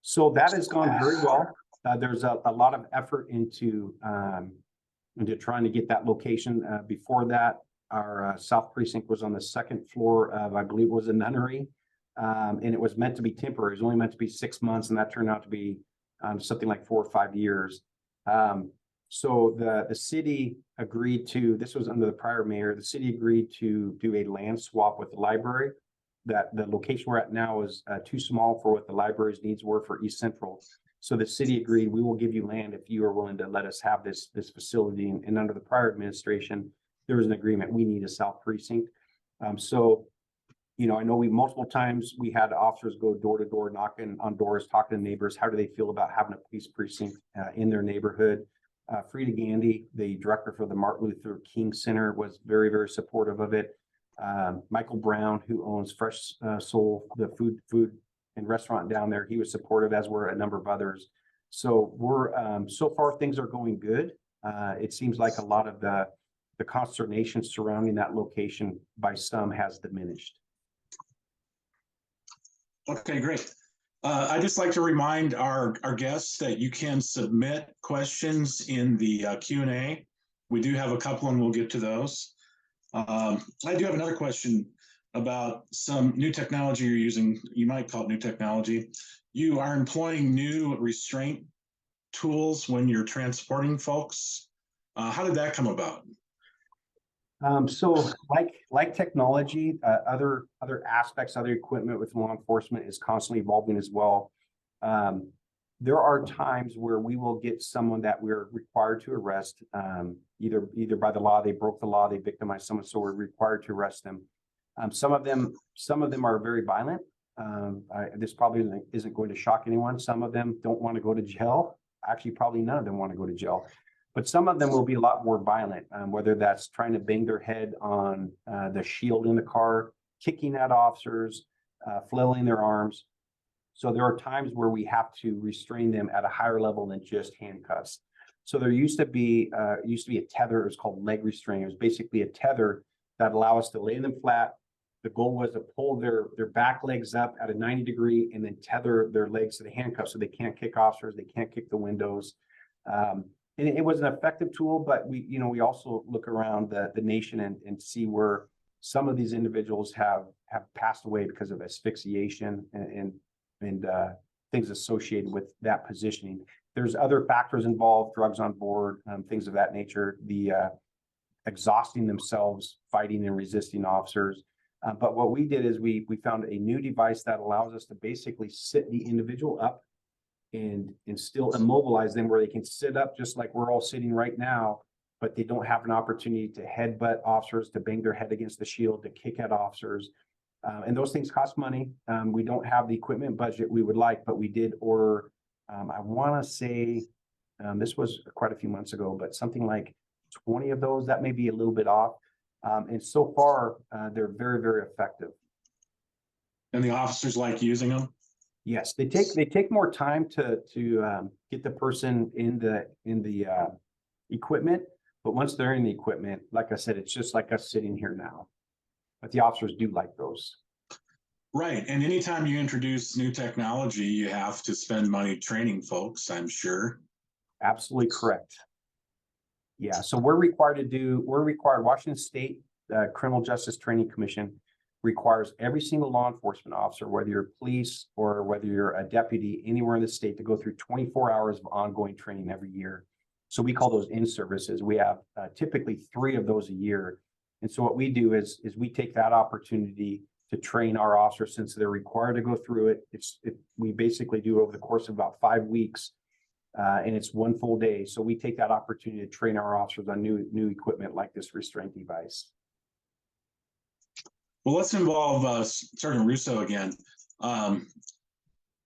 So that has gone very well. There's a lot of effort into trying to get that location. Before that, our South Precinct was on the second floor of, I believe it was a nunnery. And it was meant to be temporary. It was only meant to be 6 months, and that turned out to be something like 4 or 5 years. So the city agreed to, this was under the prior mayor, the city agreed to do a land swap with the library. That the location we're at now is too small for what the library's needs were for East Central. So the city agreed, we will give you land if you are willing to let us have this facility. And under the prior administration, there was an agreement, we need a south precinct. So, you know, I know multiple times we had officers go door to door, knocking on doors, talking to neighbors. How do they feel about having a police precinct in their neighborhood? Frida Gandy, the director for the Martin Luther King Center, was very, very supportive of it. Michael Brown, who owns Fresh Soul, the food and restaurant down there, he was supportive, as were a number of others. So we're so far things are going good. It seems like a lot of the consternation surrounding that location by some has diminished. Okay, great. I'd just like to remind our guests that you can submit questions in the Q&A. We do have a couple and we'll get to those. I do have another question about some new technology you're using. You might call it new technology. You are employing new restraint tools when you're transporting folks. How did that come about? So like technology, other aspects, other equipment with law enforcement is constantly evolving as well. There are times where we will get someone that we're required to arrest, either by the law, they broke the law, they victimized someone, so we're required to arrest them. Some of them are very violent. This probably isn't going to shock anyone. Some of them don't want to go to jail. Actually, probably none of them want to go to jail. But some of them will be a lot more violent, whether that's trying to bang their head on the shield in the car, kicking at officers, flailing their arms. So there are times where we have to restrain them at a higher level than just handcuffs. So there used to be a tether. It was called leg restraint. It was basically a tether that allowed us to lay them flat. The goal was to pull their back legs up at a 90 degree and then tether their legs to the handcuffs so they can't kick officers, they can't kick the windows. And it was an effective tool, but we also look around the nation and see where some of these individuals have passed away because of asphyxiation and things associated with that positioning. There's other factors involved, drugs on board, things of that nature, the exhausting themselves, fighting and resisting officers. But what we did is we found a new device that allows us to basically sit the individual up and still immobilize them where they can sit up just like we're all sitting right now, but they don't have an opportunity to headbutt officers, to bang their head against the shield, to kick at officers. And those things cost money. We don't have the equipment budget we would like, but we did order, I want to say, this was quite a few months ago, but something like 20 of those. That may be a little bit off. And so far, they're very, very effective. And the officers like using them? Yes, they take more time to get the person in the equipment, but once they're in the equipment, like I said, it's just like us sitting here now. But the officers do like those. Right, and anytime you introduce new technology, you have to spend money training folks, I'm sure. Absolutely correct. Yeah, so we're required, Washington State Criminal Justice Training Commission requires every single law enforcement officer, whether you're police or whether you're a deputy anywhere in the state, to go through 24 hours of ongoing training every year. So we call those in-services. We have typically 3 of those a year. And so what we do is we take that opportunity to train our officers, since they're required to go through it. We basically do over the course of about 5 weeks, and it's 1 full day. So we take that opportunity to train our officers on new equipment like this restraint device. Well, let's involve Sergeant Russo again.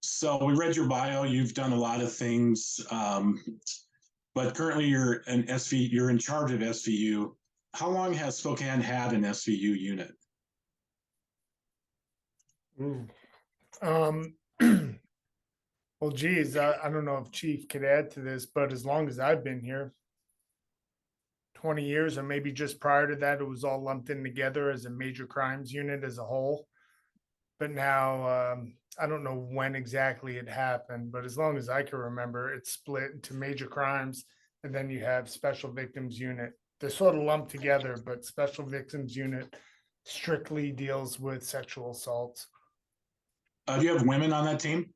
So we read your bio. You've done a lot of things, but currently you're in charge of SVU. How long has Spokane had an SVU unit? Well, geez, I don't know if Chief could add to this, but as long as I've been here, 20 years, or maybe just prior to that, it was all lumped in together as a major crimes unit as a whole. But now, I don't know when exactly it happened, but as long as I can remember, it's split into major crimes, and then you have special victims unit. They're sort of lumped together, but special victims unit strictly deals with sexual assaults. Do you have women on that team?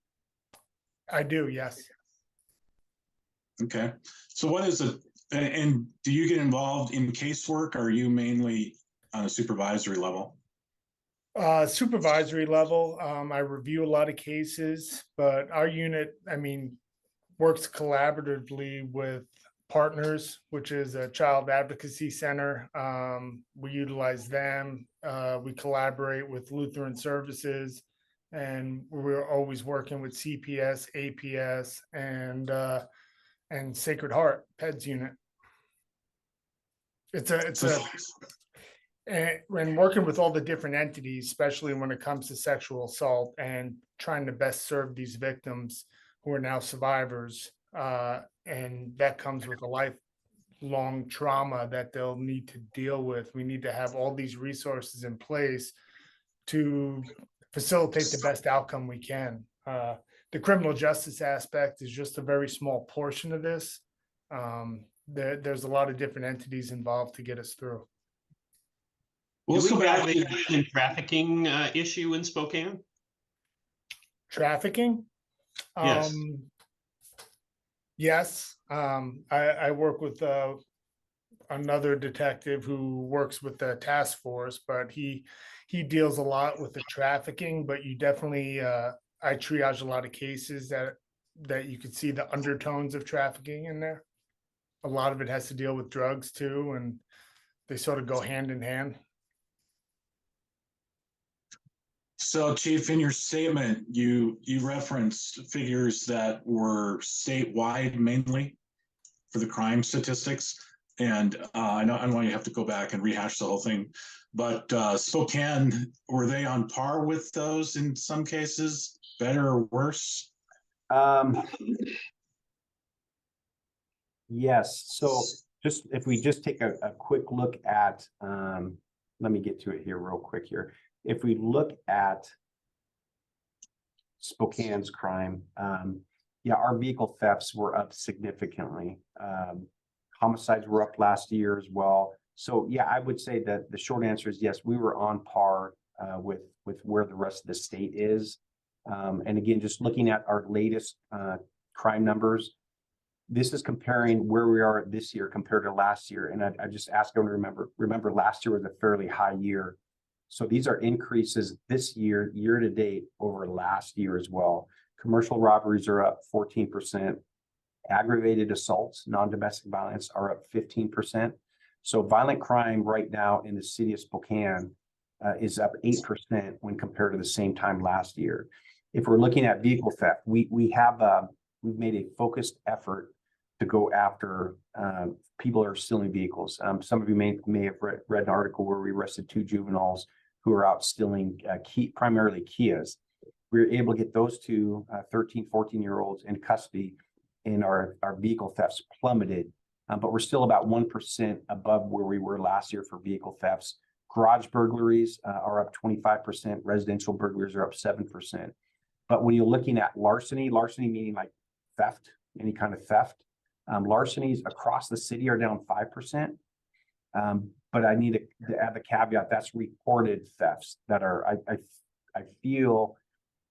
I do, yes. Okay. So what is it? And do you get involved in casework, or are you mainly on a supervisory level? Supervisory level. I review a lot of cases, but our unit, I mean, works collaboratively with Partners, which is a child advocacy center. We utilize them. We collaborate with Lutheran Services, and we're always working with CPS, APS, and Sacred Heart PEDS unit. And working with all the different entities, especially when it comes to sexual assault and trying to best serve these victims who are now survivors. And that comes with a lifelong trauma that they'll need to deal with. We need to have all these resources in place to facilitate the best outcome we can. The criminal justice aspect is just a very small portion of this. There's a lot of different entities involved to get us through. Well, let's Do go we back have a to human trafficking issue in Spokane? Trafficking? Yes. Yes. I work with another detective who works with the task force, but he deals a lot with the trafficking, but you definitely I triage a lot of cases that you could see the undertones of trafficking in there. A lot of it has to deal with drugs too, and they sort of go hand in hand. So, Chief, in your statement, you referenced figures that were statewide mainly for the crime statistics. And I know you have to go back and rehash the whole thing, but Spokane, were they on par with those in some cases, better or worse? Yes. So if we just take a quick look at, let me get to it here real quick here. If we look at Spokane's crime, yeah, our vehicle thefts were up significantly. Homicides were up last year as well. So yeah, I would say that the short answer is yes, we were on par with where the rest of the state is. And again, just looking at our latest crime numbers, this is comparing where we are this year compared to last year. And I just ask everyone to remember last year was a fairly high year. So these are increases this year, year to date over last year as well. Commercial robberies are up 14%. Aggravated assaults, non-domestic violence are up 15%. So violent crime right now in the city of Spokane is up 8% when compared to the same time last year. If we're looking at vehicle theft, we've made a focused effort to go after people who are stealing vehicles. Some of you may have read an article where we arrested 2 juveniles who are out stealing primarily Kias. We were able to get those 2 13, 14-year-olds in custody, and our vehicle thefts plummeted. But we're still about 1% above where we were last year for vehicle thefts. Garage burglaries are up 25%. Residential burglaries are up 7%. But when you're looking at larceny meaning like theft, any kind of theft, larcenies across the city are down 5%. But I need to add the caveat, that's reported thefts that are, I feel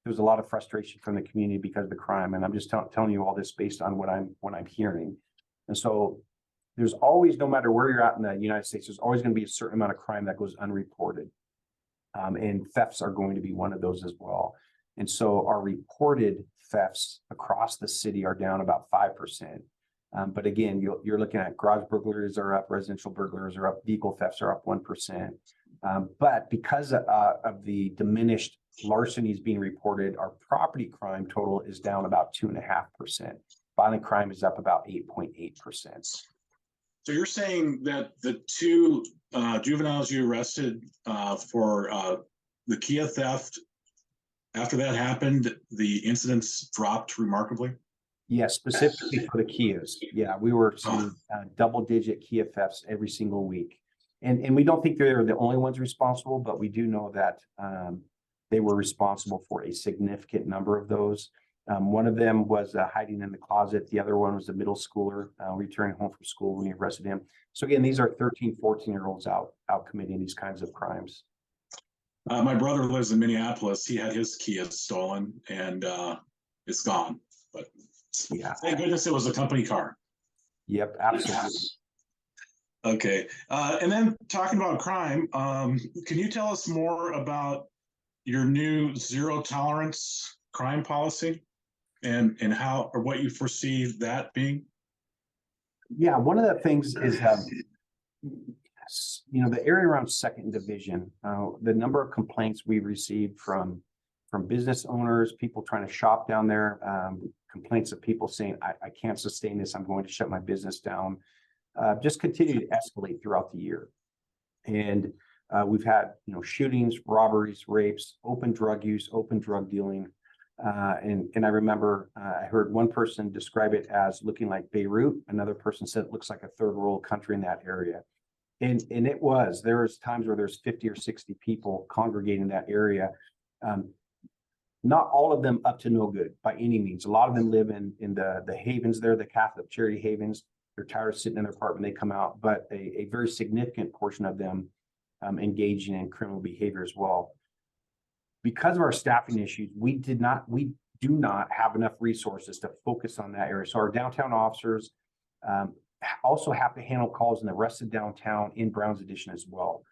there's a lot of frustration from the community because of the crime. And I'm just telling you all this based on what I'm hearing. And so there's always, no matter where you're at in the United States, there's always going to be a certain amount of crime that goes unreported. And thefts are going to be one of those as well. And so our reported thefts across the city are down about 5%. But again, you're looking at garage burglaries are up, residential burglaries are up, vehicle thefts are up 1%. But because of the diminished larcenies being reported, our property crime total is down about 2.5%. Violent crime is up about 8.8%. So you're saying that the 2 juveniles you arrested for the Kia theft, after that happened, the incidents dropped remarkably? Yeah, specifically for the Kias. Yeah, we were seeing double-digit Kia thefts every single week. And we don't think they're the only ones responsible, but we do know that they were responsible for a significant number of those. One of them was hiding in the closet. The other one was a middle schooler returning home from school when we arrested him. So again, these are 13, 14-year-olds out committing these kinds of crimes. My brother lives in Minneapolis. He had his Kia stolen, and it's gone. But yeah, thank goodness it was a company car. Yep, absolutely. Okay. And then talking about crime, can you tell us more about your new zero tolerance crime policy and how, or what you foresee that being? Yeah, one of the things is, the area around Second Division, the number of complaints we've received from business owners, people trying to shop down there, complaints of people saying, I can't sustain this, I'm going to shut my business down, just continue to escalate throughout the year. And we've had, shootings, robberies, rapes, open drug use, open drug dealing. And I remember I heard one person describe it as looking like Beirut. Another person said it looks like a third world country in that area. And there was times where there's 50 or 60 people congregating in that area. Not all of them up to no good by any means. A lot of them live in the havens there, the Catholic charity havens. They're tired of sitting in their apartment, they come out, but a very significant portion of them engaging in criminal behavior as well. Because of our staffing issues, we do not have enough resources to focus on that area. So our downtown officers also have to handle calls in the rest of downtown in Browns Addition as well.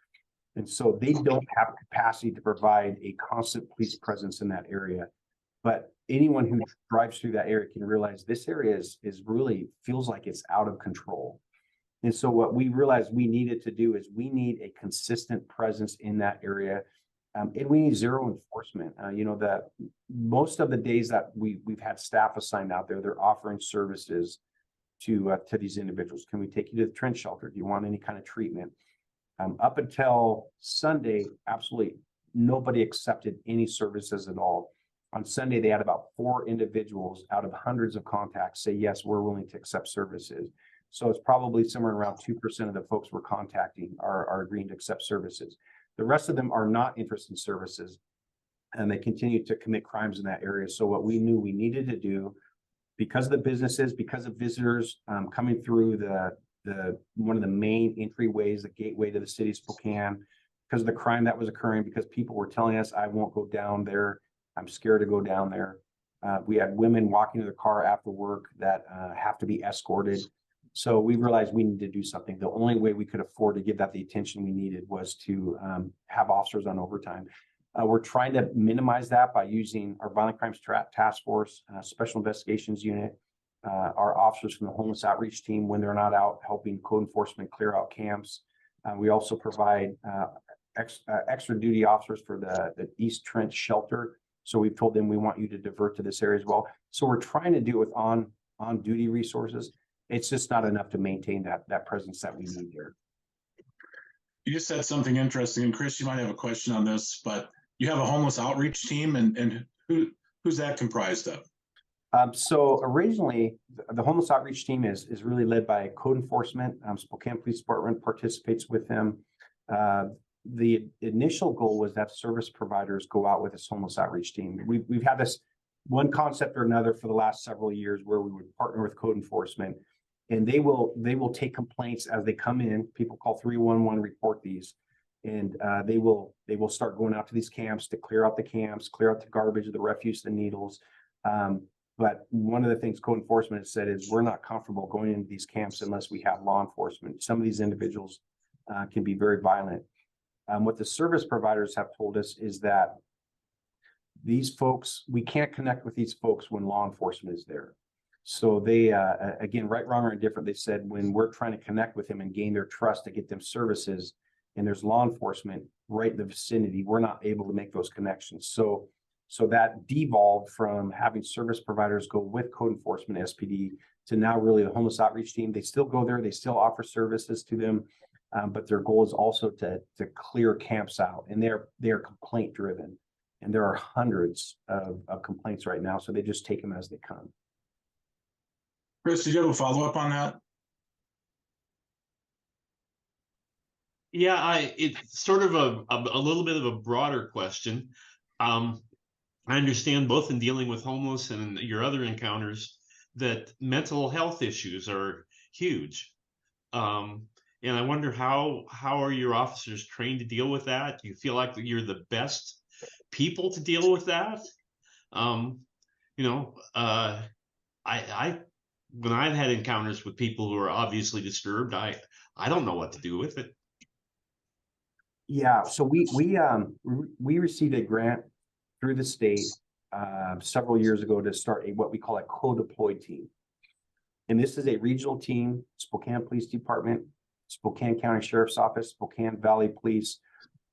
And so they don't have capacity to provide a constant police presence in that area. But anyone who drives through that area can realize this area is really feels like it's out of control. And so what we realized we needed to do is we need a consistent presence in that area. And we need zero enforcement. That most of the days that we've had staff assigned out there, they're offering services to these individuals. Can we take you to the trench shelter? Do you want any kind of treatment? Up until Sunday, absolutely nobody accepted any services at all. On Sunday, they had about 4 individuals out of hundreds of contacts say, yes, we're willing to accept services. So it's probably somewhere around 2% of the folks we're contacting are agreeing to accept services. The rest of them are not interested in services, and they continue to commit crimes in that area. So what we knew we needed to do, because of the businesses, because of visitors coming through one of the main entryways, the gateway to the city of Spokane, because of the crime that was occurring, because people were telling us, I won't go down there, I'm scared to go down there. We had women walking to their car after work that have to be escorted. So we realized we needed to do something. The only way we could afford to give that the attention we needed was to have officers on overtime. We're trying to minimize that by using our Violent Crimes Task Force, Special Investigations Unit, our officers from the Homeless Outreach Team when they're not out helping code enforcement clear out camps. We also provide extra duty officers for the East Trench Shelter. So we've told them we want you to divert to this area as well. So we're trying to do it with on duty resources. It's just not enough to maintain that presence that we need there. You just said something interesting, and Chris, you might have a question on this, but you have a homeless outreach team, and who's that comprised of? So originally, the homeless outreach team is really led by code enforcement. Spokane Police Department participates with them. The initial goal was that service providers go out with this homeless outreach team. We've had this one concept or another for the last several years where we would partner with code enforcement, and they will take complaints as they come in. People call 311, report these, and they will start going out to these camps to clear out the camps, clear out the garbage, the refuse, the needles. But one of the things code enforcement has said is we're not comfortable going into these camps unless we have law enforcement. Some of these individuals can be very violent. What the service providers have told us is that these folks, we can't connect with these folks when law enforcement is there. So they, again, right, wrong, or indifferent, they said when we're trying to connect with them and gain their trust to get them services, and there's law enforcement right in the vicinity, we're not able to make those connections. So that devolved from having service providers go with code enforcement SPD to now really the homeless outreach team. They still go there, they still offer services to them, but their goal is also to clear camps out, and they are complaint driven. And there are hundreds of complaints right now, so they just take them as they come. Chris, did you have a follow-up on that? Yeah, it's sort of a little bit of a broader question. I understand both in dealing with homeless and your other encounters that mental health issues are huge. And I wonder how are your officers trained to deal with that? Do you feel like you're the best people to deal with that? When I've had encounters with people who are obviously disturbed, I don't know what to do with it. Yeah, so we received a grant through the state several years ago to start what we call a co-deployed team. And this is a regional team, Spokane Police Department, Spokane County Sheriff's Office, Spokane Valley Police,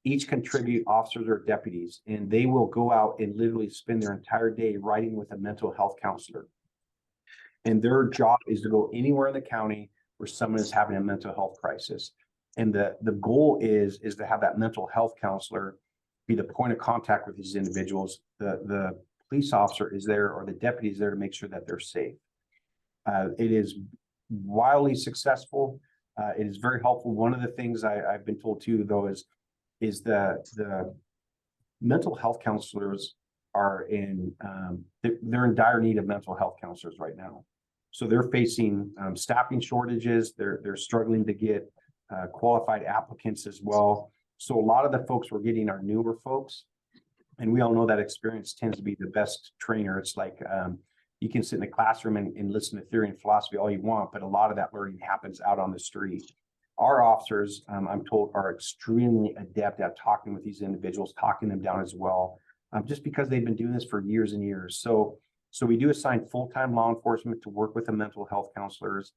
each contribute officers or deputies, and they will go out and literally spend their entire day riding with a mental health counselor. And their job is to go anywhere in the county where someone is having a mental health crisis. And the goal is to have that mental health counselor be the point of contact with these individuals. The police officer is there, or the deputy is there, to make sure that they're safe. It is wildly successful. It is very helpful. One of the things I've been told too, though, is the mental health counselors are they're in dire need of mental health counselors right now. So they're facing staffing shortages. They're struggling to get qualified applicants as well. So a lot of the folks we're getting are newer folks, and we all know that experience tends to be the best trainer. It's like you can sit in a classroom and listen to theory and philosophy all you want, but a lot of that learning happens out on the street. Our officers, I'm told, are extremely adept at talking with these individuals, talking them down as well, just because they've been doing this for years and years. So we do assign full-time law enforcement to work with the mental health counselors.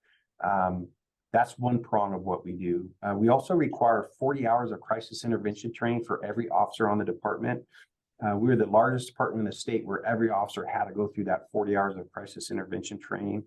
That's one prong of what we do. We also require 40 hours of crisis intervention training for every officer on the department. We were the largest department in the state where every officer had to go through that 40 hours of crisis intervention training.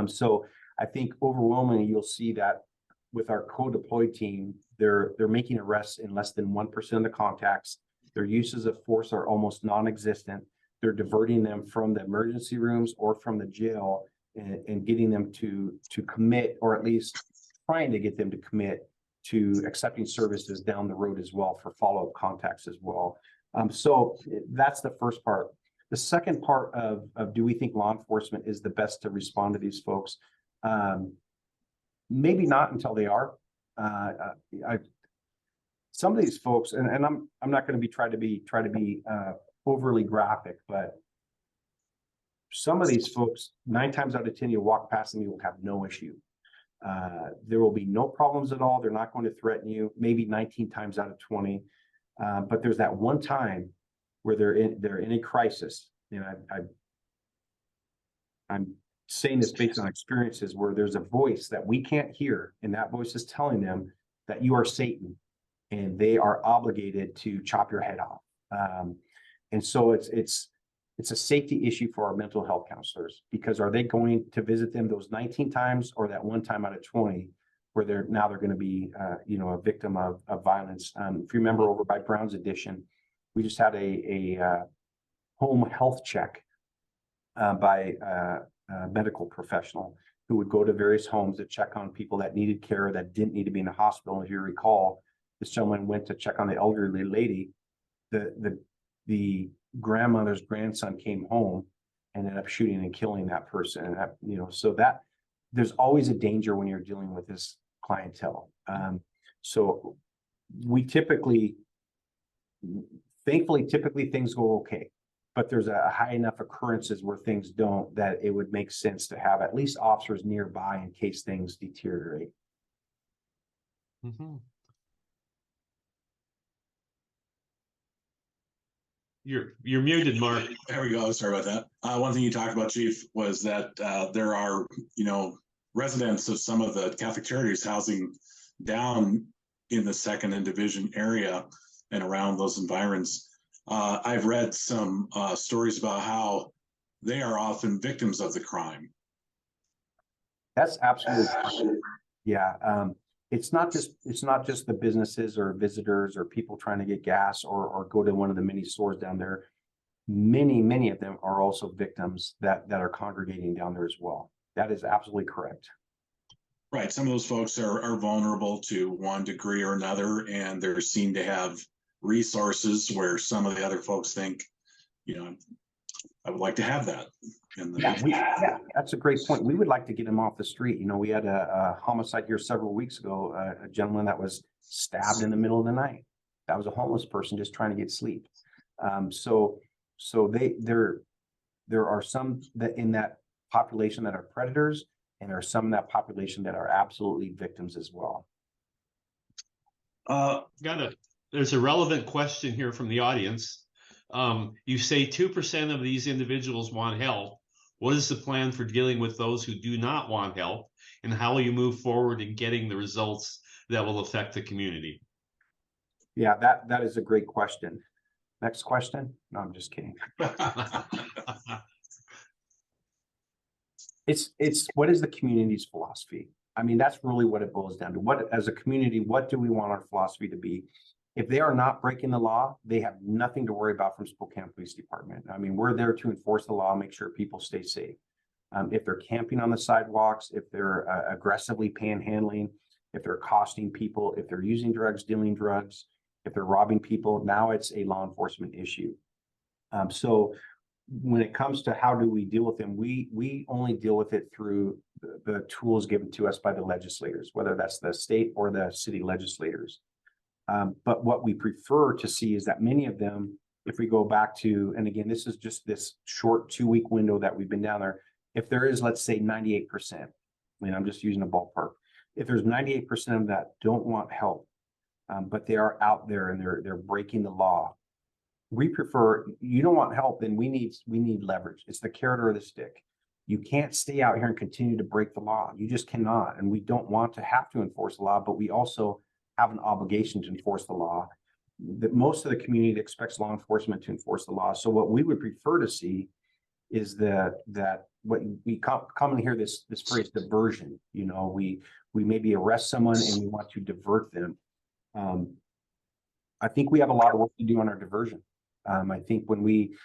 So I think overwhelmingly you'll see that with our co-deployed team, they're making arrests in less than 1% of the contacts. Their uses of force are almost non-existent. They're diverting them from the emergency rooms or from the jail and getting them to commit, or at least trying to get them to commit to accepting services down the road as well for follow-up contacts as well. So that's the first part. The second part of do we think law enforcement is the best to respond to these folks? Maybe not until they are. Some of these folks, and I'm not going to try to be overly graphic, but some of these folks, 9 times out of 10, you'll walk past them, you will have no issue. There will be no problems at all. They're not going to threaten you. Maybe 19 times out of 20, but there's that one time where they're in a crisis. You know, I'm saying this based on experiences where there's a voice that we can't hear, and that voice is telling them that you are Satan, and they are obligated to chop your head off. And so it's a safety issue for our mental health counselors, because are they going to visit them those 19 times or that one time out of 20 where they're going to be a victim of violence? If you remember, over by Brown's Addition, we just had a home health check by a medical professional who would go to various homes to check on people that needed care, that didn't need to be in the hospital. If you recall, this gentleman went to check on the elderly lady. The grandmother's grandson came home and ended up shooting and killing that person. And that, so that there's always a danger when you're dealing with this clientele. So we typically things go okay, but there's a high enough occurrences where things don't, that it would make sense to have at least officers nearby in case things deteriorate. Mm-hmm. You're muted, Mark. There we go. Sorry about that. One thing you talked about, Chief, was that there are, residents of some of the Catholic Charities housing down in the 2nd and Division area and around those environs. I've read some stories about how they are often victims of the crime. That's absolutely, yeah. It's not just the businesses or visitors or people trying to get gas or go to one of the many stores down there. Many of them are also victims that are congregating down there as well. That is absolutely correct. Right. Some of those folks are vulnerable to one degree or another, and they're seen to have resources where some of the other folks think, I would like to have that. Yeah, that's a great point. We would like to get him off the street. We had a homicide here several weeks ago, a gentleman that was stabbed in the middle of the night. That was a homeless person just trying to get sleep. So there are some that in that population that are predators, and there are some in that population that are absolutely victims as well. There's a relevant question here from the audience. You say 2% of these individuals want help. What is the plan for dealing with those who do not want help? And how will you move forward in getting the results that will affect the community? Yeah, that is a great question. Next question. No, I'm just kidding. It's what is the community's philosophy? I mean, that's really what it boils down to. What, as a community, what do we want our philosophy to be? If they are not breaking the law, they have nothing to worry about from Spokane Police Department. I mean, we're there to enforce the law, make sure people stay safe. If they're camping on the sidewalks, if they're aggressively panhandling, if they're accosting people, if they're using drugs, dealing drugs, if they're robbing people, now it's a law enforcement issue. So when it comes to how do we deal with them, we only deal with it through the tools given to us by the legislators, whether that's the state or the city legislators. But what we prefer to see is that many of them, if we go back to, and again, this is just this short 2-week window that we've been down there, if there is, let's say 98%, I mean, I'm just using a ballpark. If there's 98% of them that don't want help, but they are out there and they're breaking the law, we prefer, you don't want help, then we need leverage. It's the carrot or the stick. You can't stay out here and continue to break the law. You just cannot. And we don't want to have to enforce the law, but we also have an obligation to enforce the law. That most of the community expects law enforcement to enforce the law. So what we would prefer to see is that what we commonly hear this phrase diversion. You know, we maybe arrest someone and we want to divert them. I think we have a lot of work to do on our diversion. I think when we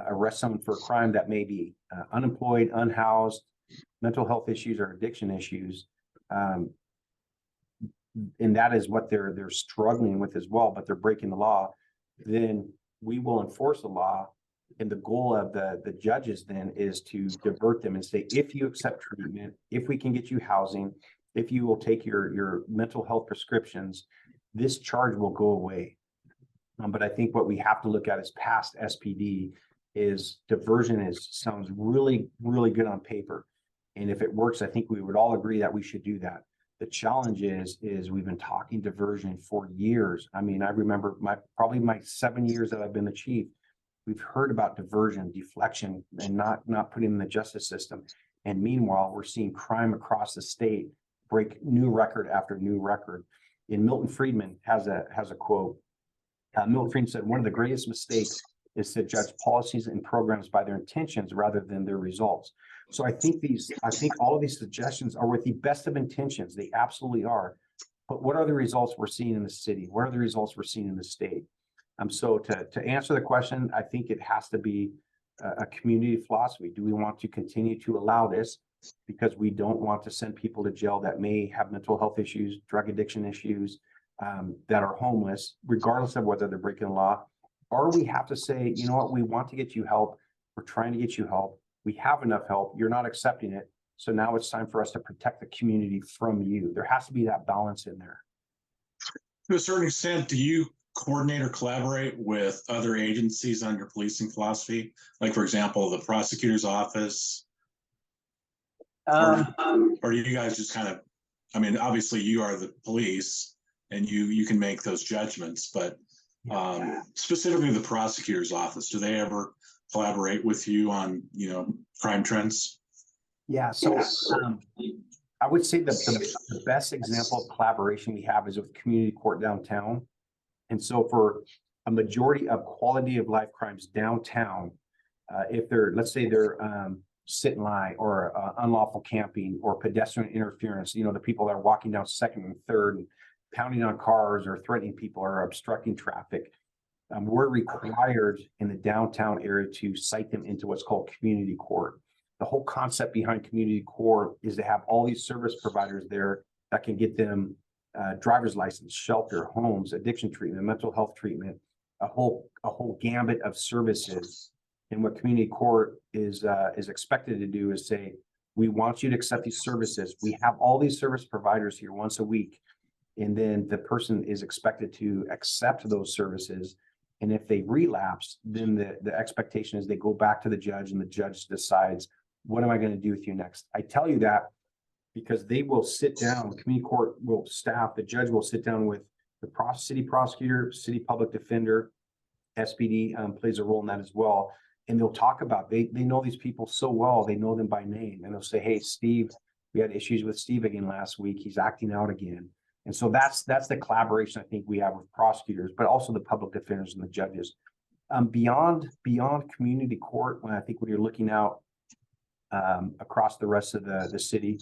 arrest someone for a crime that may be unemployed, unhoused, mental health issues or addiction issues, and that is what they're struggling with as well, but they're breaking the law, then we will enforce the law. And the goal of the judges then is to divert them and say, if you accept treatment, if we can get you housing, if you will take your mental health prescriptions, this charge will go away. But I think what we have to look at is past SPD is diversion sounds really, really good on paper. And if it works, I think we would all agree that we should do that. The challenge is we've been talking diversion for years. I mean, I remember probably my 7 years that I've been the chief, we've heard about diversion, deflection, and not putting in the justice system. And meanwhile, we're seeing crime across the state break new record after new record. And Milton Friedman has a quote. Milton Friedman said, one of the greatest mistakes is to judge policies and programs by their intentions rather than their results. So I think all of these suggestions are with the best of intentions. They absolutely are. But what are the results we're seeing in the city? What are the results we're seeing in the state? So to answer the question, I think it has to be a community philosophy. Do we want to continue to allow this because we don't want to send people to jail that may have mental health issues, drug addiction issues, that are homeless, regardless of whether they're breaking the law? Or we have to say, you know what, we want to get you help. We're trying to get you help. We have enough help. You're not accepting it. So now it's time for us to protect the community from you. There has to be that balance in there. To a certain extent, do you coordinate or collaborate with other agencies on your policing philosophy? Like, for example, the prosecutor's office? Or you guys just kind of, I mean, obviously you are the police and you can make those judgments, but specifically the prosecutor's office, do they ever collaborate with you on, crime trends? Yeah, so I would say the best example of collaboration we have is with Community Court Downtown. And so for a majority of quality of life crimes downtown, if let's say they're sit and lie or unlawful camping or pedestrian interference, the people that are walking down 2nd and 3rd and pounding on cars or threatening people or obstructing traffic, we're required in the downtown area to cite them into what's called community court. The whole concept behind community court is to have all these service providers there that can get them driver's license, shelter, homes, addiction treatment, mental health treatment, a whole gambit of services. And what community court is expected to do is say, we want you to accept these services. We have all these service providers here once a week. And then the person is expected to accept those services. And if they relapse, then the expectation is they go back to the judge and the judge decides, what am I going to do with you next? I tell you that because they will sit down, community court will staff, the judge will sit down with the city prosecutor, city public defender, SPD plays a role in that as well. And they'll talk about, they know these people so well, they know them by name, and they'll say, hey, Steve, we had issues with Steve again last week. He's acting out again. And so that's the collaboration I think we have with prosecutors, but also the public defenders and the judges. Beyond community court, when you're looking out across the rest of the city,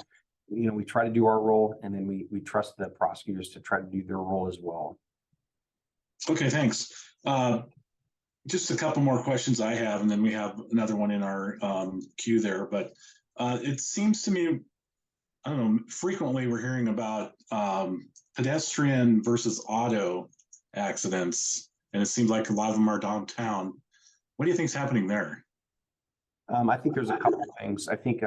you know, we try to do our role, and then we trust the prosecutors to try to do their role as well. Okay, thanks. Just a couple more questions I have, and then we have another one in our queue there. But it seems to me, I don't know, frequently we're hearing about pedestrian versus auto accidents, and it seems like a lot of them are downtown. What do you think is happening there? I think there's a couple of things. I think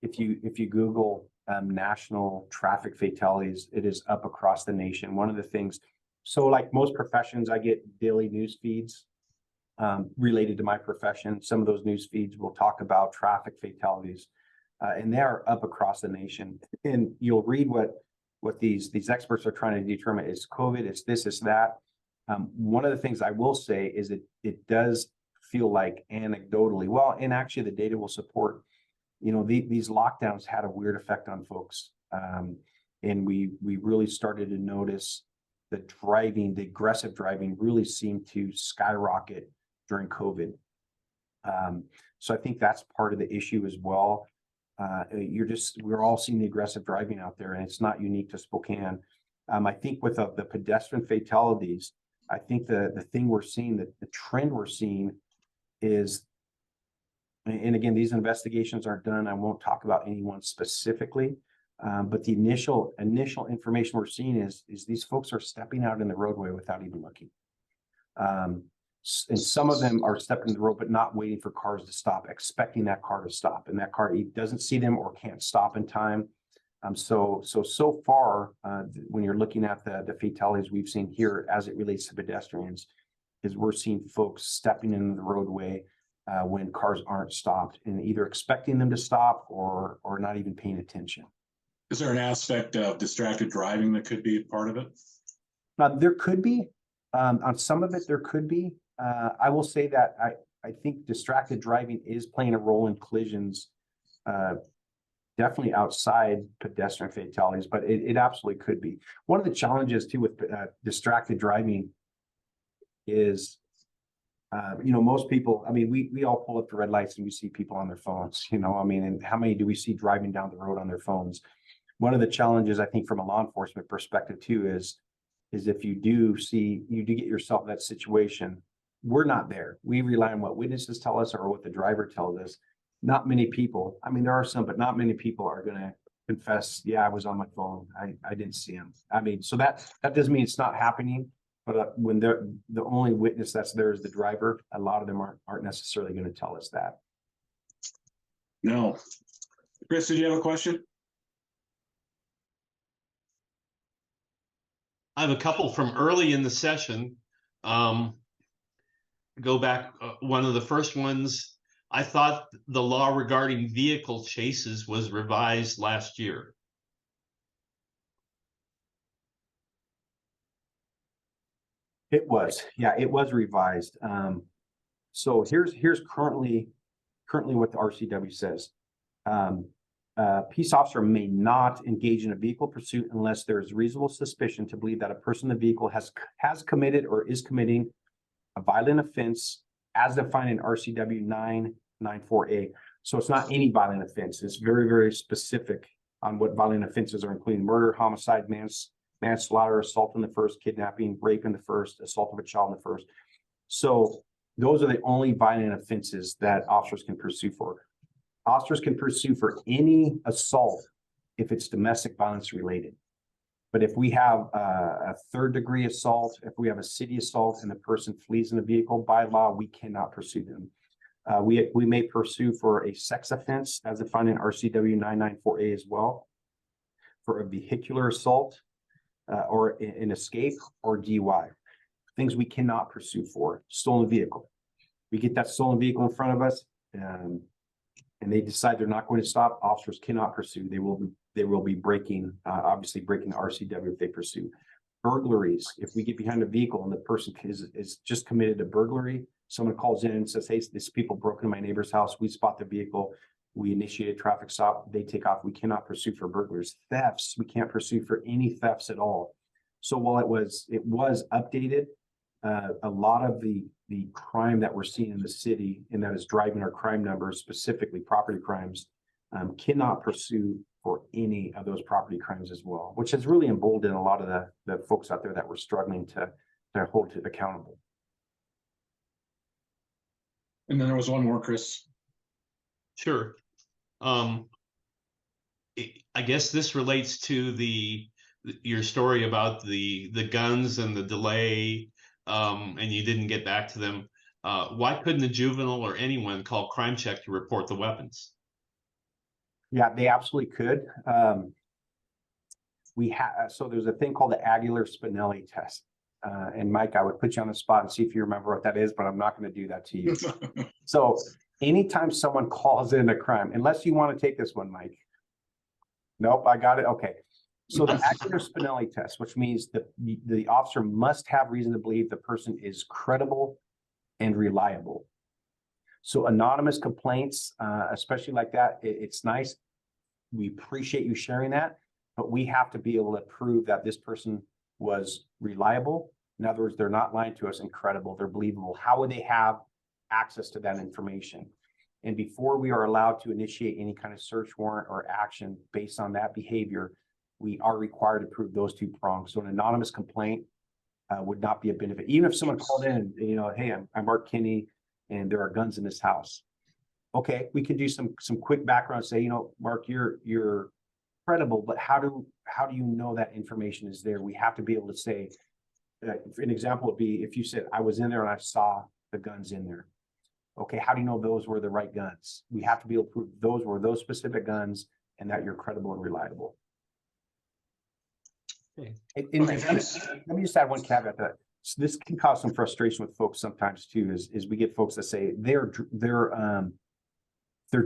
if you Google national traffic fatalities, it is up across the nation. One of the things, so like most professions, I get daily news feeds related to my profession. Some of those news feeds will talk about traffic fatalities, and they are up across the nation. And you'll read what these experts are trying to determine is COVID, it's this, it's that. One of the things I will say is it does feel like anecdotally, well, and actually the data will support, you know, these lockdowns had a weird effect on folks. And we really started to notice the aggressive driving really seemed to skyrocket during COVID. So I think that's part of the issue as well. We're all seeing the aggressive driving out there, and it's not unique to Spokane. I think with the pedestrian fatalities, I think the thing we're seeing, the trend we're seeing is, and again, these investigations aren't done. I won't talk about anyone specifically, but the initial information we're seeing is these folks are stepping out in the roadway without even looking. And some of them are stepping in the road, but not waiting for cars to stop, expecting that car to stop, and that car either doesn't see them or can't stop in time. So far, when you're looking at the fatalities we've seen here as it relates to pedestrians, is we're seeing folks stepping into the roadway when cars aren't stopped, and either expecting them to stop or not even paying attention. Is there an aspect of distracted driving that could be part of it? There could be. On some of it, there could be. I will say that I think distracted driving is playing a role in collisions, definitely outside pedestrian fatalities, but it absolutely could be. One of the challenges too with distracted driving is, you know, most people, I mean, we all pull up the red lights and we see people on their phones, you know, I mean, and how many do we see driving down the road on their phones? One of the challenges, I think, from a law enforcement perspective too, is if you do get yourself in that situation, we're not there. We rely on what witnesses tell us or what the driver tells us. Not many people, I mean, there are some, but not many people are going to confess, yeah, I was on my phone. I didn't see him. I mean, so that doesn't mean it's not happening, but when the only witness that's there is the driver, a lot of them aren't necessarily going to tell us that. No. Chris, did you have a question? I have a couple from early in the session. Go back, one of the first ones, I thought the law regarding vehicle chases was revised last year. It was, yeah, it was revised. So here's currently what the RCW says. Peace officer may not engage in a vehicle pursuit unless there is reasonable suspicion to believe that a person in the vehicle has committed or is committing a violent offense as defined in RCW 994A. So it's not any violent offense. It's very, very specific on what violent offenses are, including murder, homicide, manslaughter, assault in the first, kidnapping, rape in the first, assault of a child in the first. So those are the only violent offenses that officers can pursue for. Officers can pursue for any assault if it's domestic violence related. But if we have a third-degree assault, if we have a city assault and the person flees in the vehicle, by law, we cannot pursue them. We may pursue for a sex offense as defined in RCW 994A as well, for a vehicular assault or an escape or DUI. Things we cannot pursue for. Stolen vehicle. We get that stolen vehicle in front of us, and they decide they're not going to stop, officers cannot pursue. They will be breaking, obviously breaking the RCW if they pursue. burglaries. If we get behind a vehicle and the person is just committed a burglary, someone calls in and says, hey, this people broke into my neighbor's house. We spot the vehicle. We initiate a traffic stop. They take off. We cannot pursue for burglars. Thefts, we can't pursue for any thefts at all. So while it was updated, a lot of the crime that we're seeing in the city and that is driving our crime numbers, specifically property crimes, cannot pursue for any of those property crimes as well, which has really emboldened a lot of the folks out there that were struggling to hold it accountable. And then there was one more, Chris. Sure. I guess this relates to your story about the guns and the delay, and you didn't get back to them. Why couldn't a juvenile or anyone call Crime Check to report the weapons? Yeah, they absolutely could. So there's a thing called the Aguilar-Spinelli test. And Mike, I would put you on the spot and see if you remember what that is, but I'm not going to do that to you. So anytime someone calls in a crime, unless you want to take this one, Mike. Nope, I got it. Okay. So the Aguilar-Spinelli test, which means the officer must have reason to believe the person is credible and reliable. So anonymous complaints, especially like that, it's nice. We appreciate you sharing that, but we have to be able to prove that this person was reliable. In other words, they're not lying to us and credible, they're believable. How would they have access to that information? And before we are allowed to initiate any kind of search warrant or action based on that behavior, we are required to prove those two prongs. So an anonymous complaint would not be a benefit. Even if someone called in, hey, I'm Mark Kinney and there are guns in this house. Okay, we could do some quick background, say, Mark, you're credible, but how do you know that information is there? We have to be able to say, an example would be if you said, I was in there and I saw the guns in there. Okay, how do you know those were the right guns? We have to be able to prove those were those specific guns and that you're credible and reliable. Okay. Let me just add one caveat to that. So this can cause some frustration with folks sometimes too, is we get folks that say they're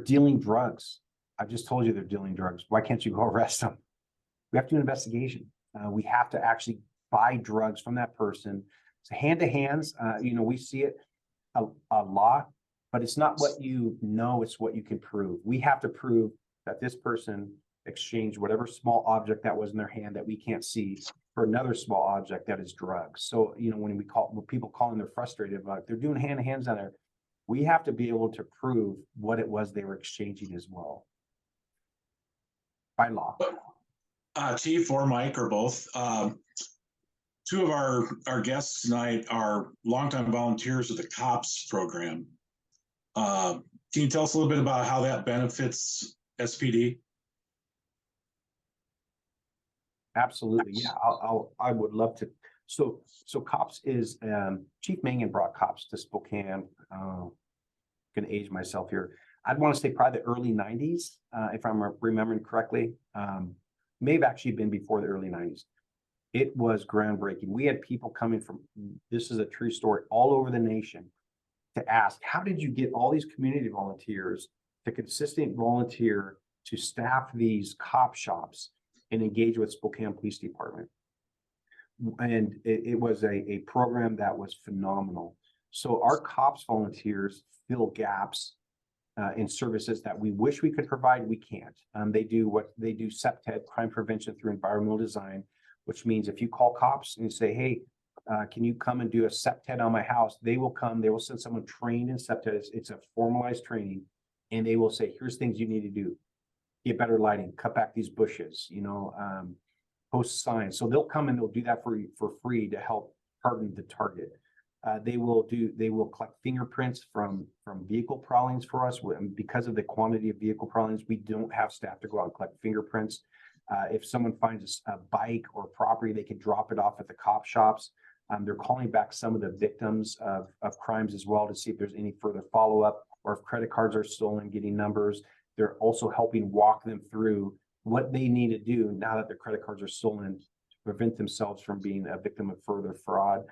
dealing drugs. I've just told you they're dealing drugs. Why can't you go arrest them? We have to do an investigation. We have to actually buy drugs from that person. So hand to hands, we see it a lot, but it's not what you know, it's what you can prove. We have to prove that this person exchanged whatever small object that was in their hand that we can't see for another small object that is drugs. So, when people call in, they're frustrated, like they're doing hand to hands on there. We have to be able to prove what it was they were exchanging as well. By law. Chief or Mike or both. Two of our guests tonight are longtime volunteers of the COPS program. Can you tell us a little bit about how that benefits SPD? Absolutely. Yeah, I would love to. So COPS is, Chief Mangan brought COPS to Spokane. Going to age myself here. I'd want to say probably the early 90s, if I'm remembering correctly. May have actually been before the early 90s. It was groundbreaking. We had people coming from, this is a true story, all over the nation to ask, how did you get all these community volunteers to consistently volunteer to staff these cop shops and engage with Spokane Police Department? And it was a program that was phenomenal. So our COPS volunteers fill gaps in services that we wish we could provide, we can't. They do CPTED, crime prevention through environmental design, which means if you call COPS and you say, hey, can you come and do a CPTED on my house? They will come, they will send someone trained in CPTED. It's a formalized training, and they will say, here's things you need to do. Get better lighting, cut back these bushes, post signs. So they'll come and they'll do that for free to help harden the target. They will collect fingerprints from vehicle prowlings for us. Because of the quantity of vehicle prowlings, we don't have staff to go out and collect fingerprints. If someone finds a bike or property, they can drop it off at the cop shops. They're calling back some of the victims of crimes as well to see if there's any further follow-up, or if credit cards are stolen, getting numbers. They're also helping walk them through what they need to do now that their credit cards are stolen to prevent themselves from being a victim of further fraud.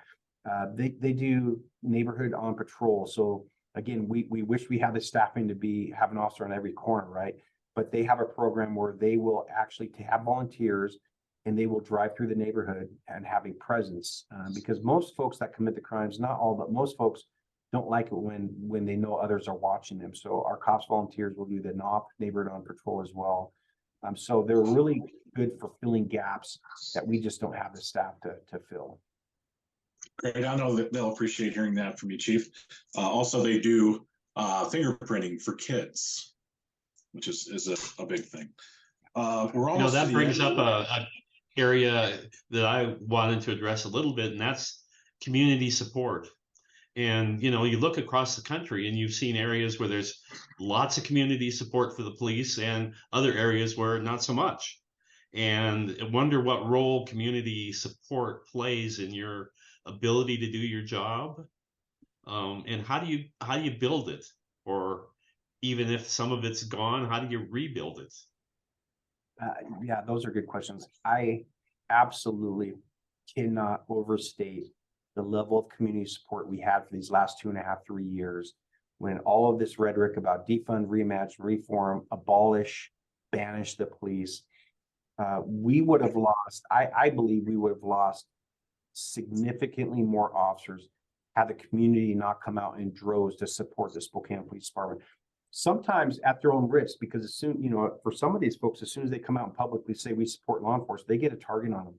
They do neighborhood on patrol. So again, we wish we had the staffing to have an officer on every corner, right? But they have a program where they will actually have volunteers, and they will drive through the neighborhood and have a presence. Because most folks that commit the crimes, not all, but most folks don't like it when they know others are watching them. So our cops volunteers will do the NOP, neighborhood on patrol as well. So they're really good for filling gaps that we just don't have the staff to fill. Great, I know that they'll appreciate hearing that from you, Chief. Also, they do fingerprinting for kids, which is a big thing. We're almost that to the brings end. up a area that I wanted to address a little bit, and that's community support. And, you look across the country and you've seen areas where there's lots of community support for the police and other areas where not so much. And I wonder what role community support plays in your ability to do your job. And how do you build it? Or even if some of it's gone, how do you rebuild it? Yeah, those are good questions. I absolutely cannot overstate the level of community support we had for these last 2.5, 3 years, when all of this rhetoric about defund, reimagine, reform, abolish, banish the police, we would have lost, I believe we would have lost significantly more officers had the community not come out in droves to support the Spokane Police Department. Sometimes at their own risk, because as soon, for some of these folks, as soon as they come out and publicly say we support law enforcement, they get a target on them.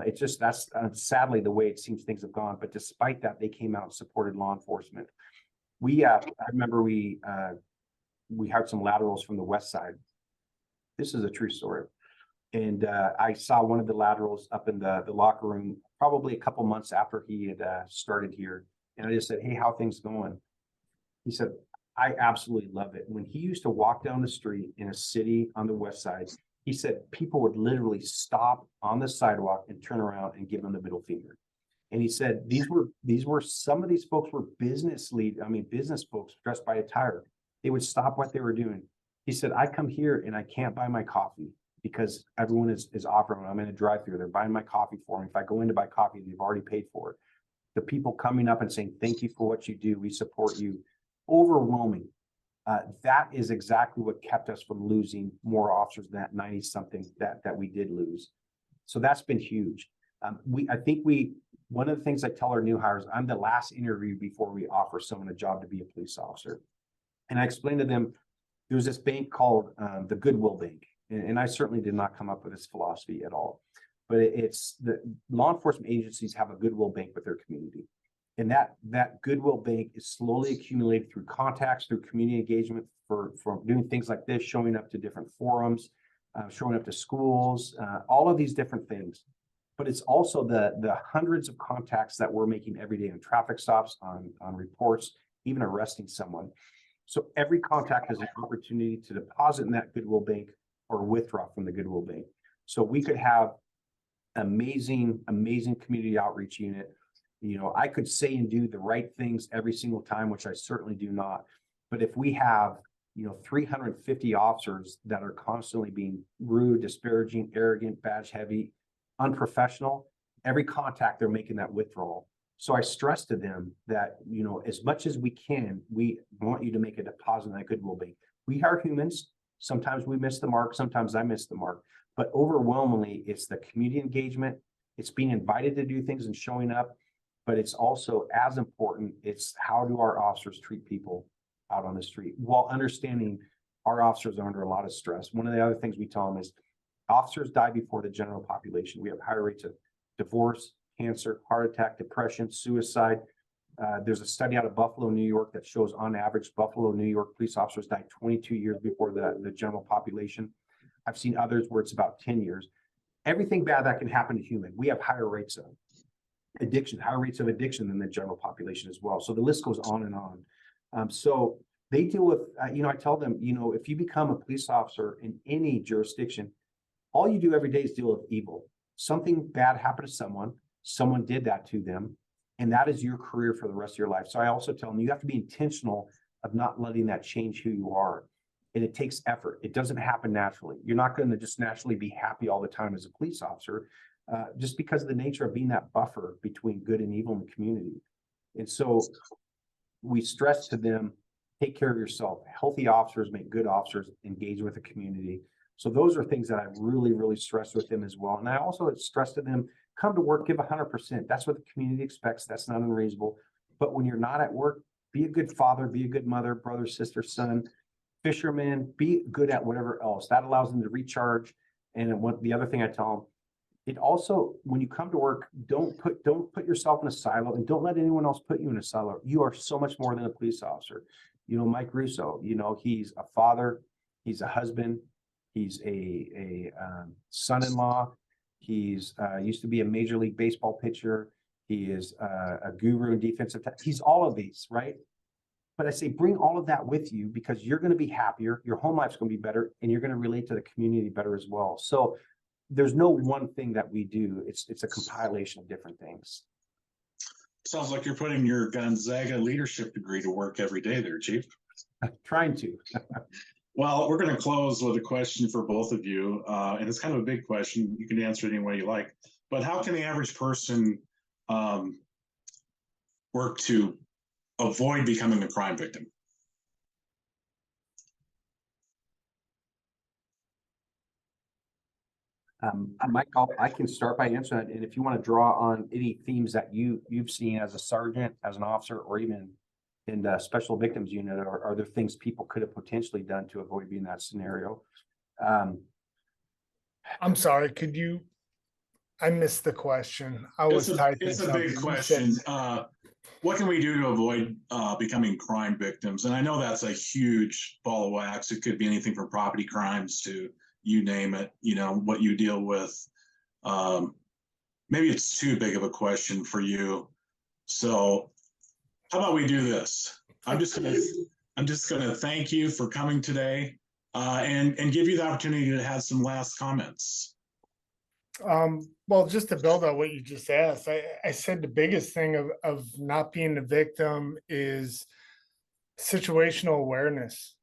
It's just, that's sadly the way it seems things have gone. But despite that, they came out and supported law enforcement. I remember we hired some laterals from the west side. This is a true story. And I saw one of the laterals up in the locker room probably a couple months after he had started here. And I just said, hey, how things going? He said, I absolutely love it. When he used to walk down the street in a city on the west side, he said people would literally stop on the sidewalk and turn around and give him the middle finger. And he said these were some of these folks were business folks dressed by attire. They would stop what they were doing. He said, I come here and I can't buy my coffee because everyone is offering. I'm in a drive-through. They're buying my coffee for me. If I go in to buy coffee, they've already paid for it. The people coming up and saying, thank you for what you do. We support you. Overwhelming. That is exactly what kept us from losing more officers than that 90 something that we did lose. So that's been huge. One of the things I tell our new hires, I'm the last interview before we offer someone a job to be a police officer. And I explained to them, there's this bank called the Goodwill Bank. And I certainly did not come up with this philosophy at all. But it's the law enforcement agencies have a Goodwill Bank with their community. And that Goodwill Bank is slowly accumulated through contacts, through community engagement, for doing things like this, showing up to different forums, showing up to schools, all of these different things. But it's also the hundreds of contacts that we're making every day on traffic stops, on reports, even arresting someone. So every contact is an opportunity to deposit in that Goodwill Bank or withdraw from the Goodwill Bank. So we could have amazing community outreach unit. I could say and do the right things every single time, which I certainly do not. But if we have, 350 officers that are constantly being rude, disparaging, arrogant, badge heavy, unprofessional, every contact they're making that withdrawal. So I stress to them that, as much as we can, we want you to make a deposit in that Goodwill Bank. We are humans. Sometimes we miss the mark. Sometimes I miss the mark. But overwhelmingly, it's the community engagement. It's being invited to do things and showing up. But it's also as important, it's how do our officers treat people out on the street while understanding our officers are under a lot of stress. One of the other things we tell them is officers die before the general population. We have higher rates of divorce, cancer, heart attack, depression, suicide. There's a study out of Buffalo, New York that shows on average, Buffalo, New York police officers die 22 years before the general population. I've seen others where it's about 10 years. Everything bad that can happen to human, we have higher rates of. Higher rates of addiction than the general population as well. So the list goes on and on. So they deal with, I tell them, if you become a police officer in any jurisdiction, all you do every day is deal with evil. Something bad happened to someone did that to them, and that is your career for the rest of your life. So I also tell them you have to be intentional of not letting that change who you are. And it takes effort. It doesn't happen naturally. You're not going to just naturally be happy all the time as a police officer. Just because of the nature of being that buffer between good and evil in the community. And so we stress to them, take care of yourself. Healthy officers make good officers, engage with the community. So those are things that I really, really stress with them as well. And I also stress to them, come to work, give 100%. That's what the community expects. That's not unreasonable. But when you're not at work, be a good father, be a good mother, brother, sister, son, fisherman, be good at whatever else. That allows them to recharge. And what the other thing I tell them, it also, when you come to work, don't put yourself in a silo, and don't let anyone else put you in a silo. You are so much more than a police officer. You know, Mike Russo, you know, he's a father, he's a husband, he's a son-in-law. He's used to be a Major League Baseball pitcher. He is a guru in defensive. He's all of these, right? But I say, bring all of that with you, because you're going to be happier. Your home life's going to be better, and you're going to relate to the community better as well. So there's no one thing that we do. It's a compilation of different things. Sounds like you're putting your Gonzaga leadership degree to work every day there, Chief. Trying to. Well, we're going to close with a question for both of you, and it's kind of a big question. You can answer it any way you like. But how can the average person work to avoid becoming a crime victim? Mike, I can start by answering that. And if you want to draw on any themes that you've seen as a sergeant, as an officer, or even in the special victims unit, or are there things people could have potentially done to avoid being in that scenario? I'm sorry, I missed the question. I was typing It's a something. big You question. said- What can we do to avoid becoming crime victims? And I know that's a huge ball of wax. It could be anything from property crimes to you name it, you know, what you deal with. Maybe it's too big of a question for you. So how about we do this? I'm just gonna thank you for coming today, and give you the opportunity to have some last comments. Well, just to build on what you just asked, I said the biggest thing of not being a victim is situational awareness.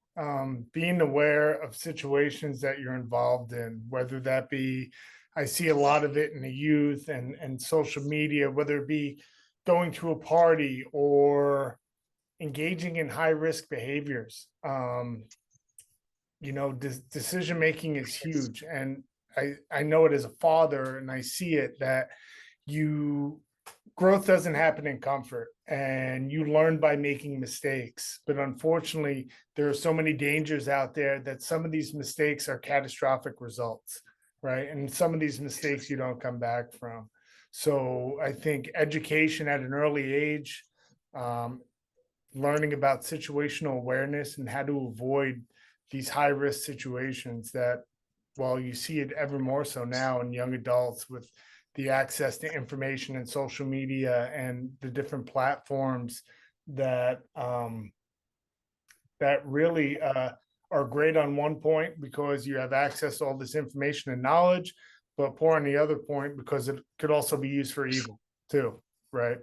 Being aware of situations that you're involved in, whether that be, I see a lot of it in the youth and social media, whether it be going to a party or engaging in high risk behaviors. You know, decision making is huge, and I know it as a father, and I see it that growth doesn't happen in comfort, and you learn by making mistakes. But unfortunately, there are so many dangers out there that some of these mistakes are catastrophic results, right? And some of these mistakes you don't come back from. So I think education at an early age, learning about situational awareness and how to avoid these high risk situations that, well, you see it ever more so now in young adults with the access to information and social media and the different platforms that that really are great on one point because you have access to all this information and knowledge, but poor on the other point because it could also be used for evil too, right?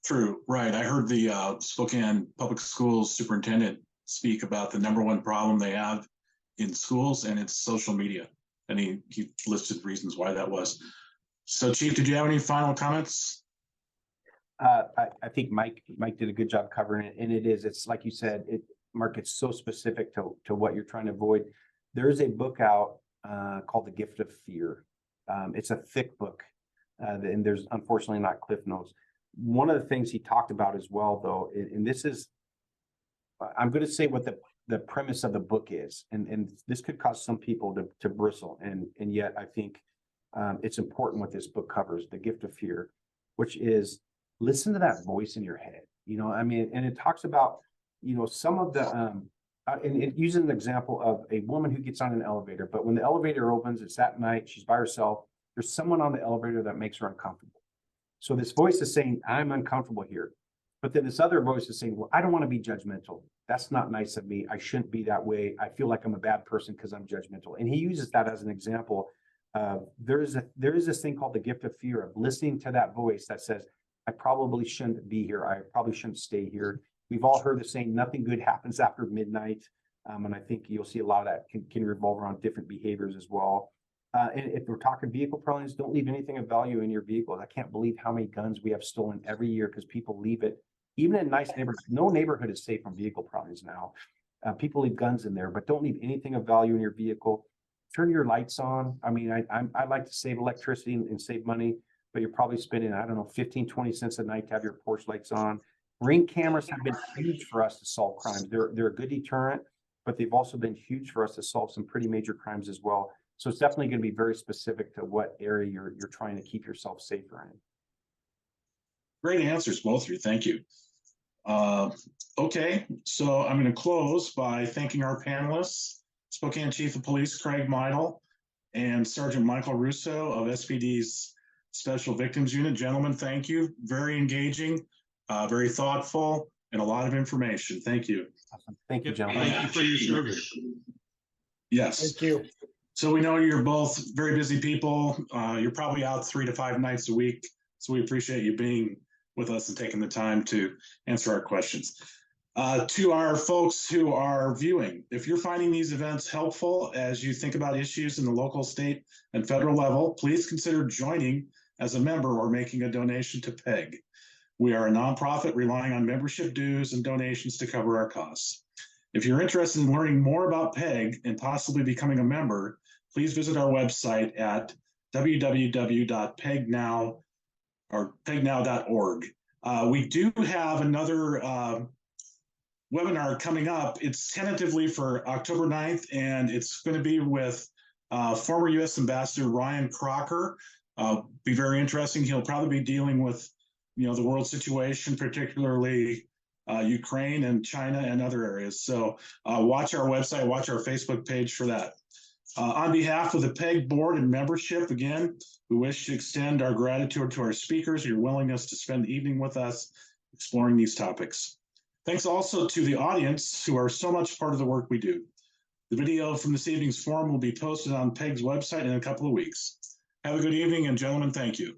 True, right. I heard the Spokane Public Schools superintendent speak about the #1 problem they have in schools, and it's social media. And he listed reasons why that was. So, Chief, did you have any final comments? I think Mike did a good job covering it, and it's like you said, Mark, it's so specific to what you're trying to avoid. There is a book out called The Gift of Fear. It's a thick book, and there's unfortunately not cliff notes. One of the things he talked about as well, though, and this is, I'm going to say what the premise of the book is, and this could cause some people to bristle, and yet I think it's important what this book covers, The Gift of Fear, which is listen to that voice in your head. You know, I mean, and it talks about, you know, some of the, and it uses an example of a woman who gets on an elevator, but when the elevator opens, it's at night, she's by herself, there's someone on the elevator that makes her uncomfortable. So this voice is saying, I'm uncomfortable here. But then this other voice is saying, well, I don't want to be judgmental. That's not nice of me. I shouldn't be that way. I feel like I'm a bad person because I'm judgmental. And he uses that as an example. There is this thing called the gift of fear, of listening to that voice that says, I probably shouldn't be here. I probably shouldn't stay here. We've all heard the saying, nothing good happens after midnight. And I think you'll see a lot of that can revolve around different behaviors as well. And if we're talking vehicle problems, don't leave anything of value in your vehicle. I can't believe how many guns we have stolen every year because people leave it, even in nice neighborhoods. No neighborhood is safe from vehicle problems now. People leave guns in there, but don't leave anything of value in your vehicle. Turn your lights on. I mean, I like to save electricity and save money, but you're probably spending, I don't know, 15, 20 cents a night to have your porch lights on. Ring cameras have been huge for us to solve crimes. They're a good deterrent, but they've also been huge for us to solve some pretty major crimes as well. So it's definitely going to be very specific to what area you're trying to keep yourself safer in. Great answers, both of you. Thank you. Okay, so I'm going to close by thanking our panelists, Spokane Chief of Police Craig Meidel and Sergeant Michael Russo of SPD's Special Victims Unit. Gentlemen, thank you. Very engaging, very thoughtful, and a lot of information. Thank you. Awesome. Thank you, Yep, gentlemen. thank you for your service. Yes. Thank you. So we know you're both very busy people. You're probably out 3 to 5 nights a week. So we appreciate you being with us and taking the time to answer our questions. To our folks who are viewing, if you're finding these events helpful as you think about issues in the local, state, and federal level, please consider joining as a member or making a donation to PEG. We are a nonprofit relying on membership dues and donations to cover our costs. If you're interested in learning more about PEG and possibly becoming a member, please visit our website at www.pegnow.org. We do have another webinar coming up. It's tentatively for October 9th, and it's going to be with former U.S. Ambassador Ryan Crocker. Be very interesting. He'll probably be dealing with, the world situation, particularly Ukraine and China and other areas. So watch our website, watch our Facebook page for that. On behalf of the PEG board and membership, again, we wish to extend our gratitude to our speakers, your willingness to spend the evening with us exploring these topics. Thanks also to the audience who are so much part of the work we do. The video from this evening's forum will be posted on PEG's website in a couple of weeks. Have a good evening, and gentlemen, thank you.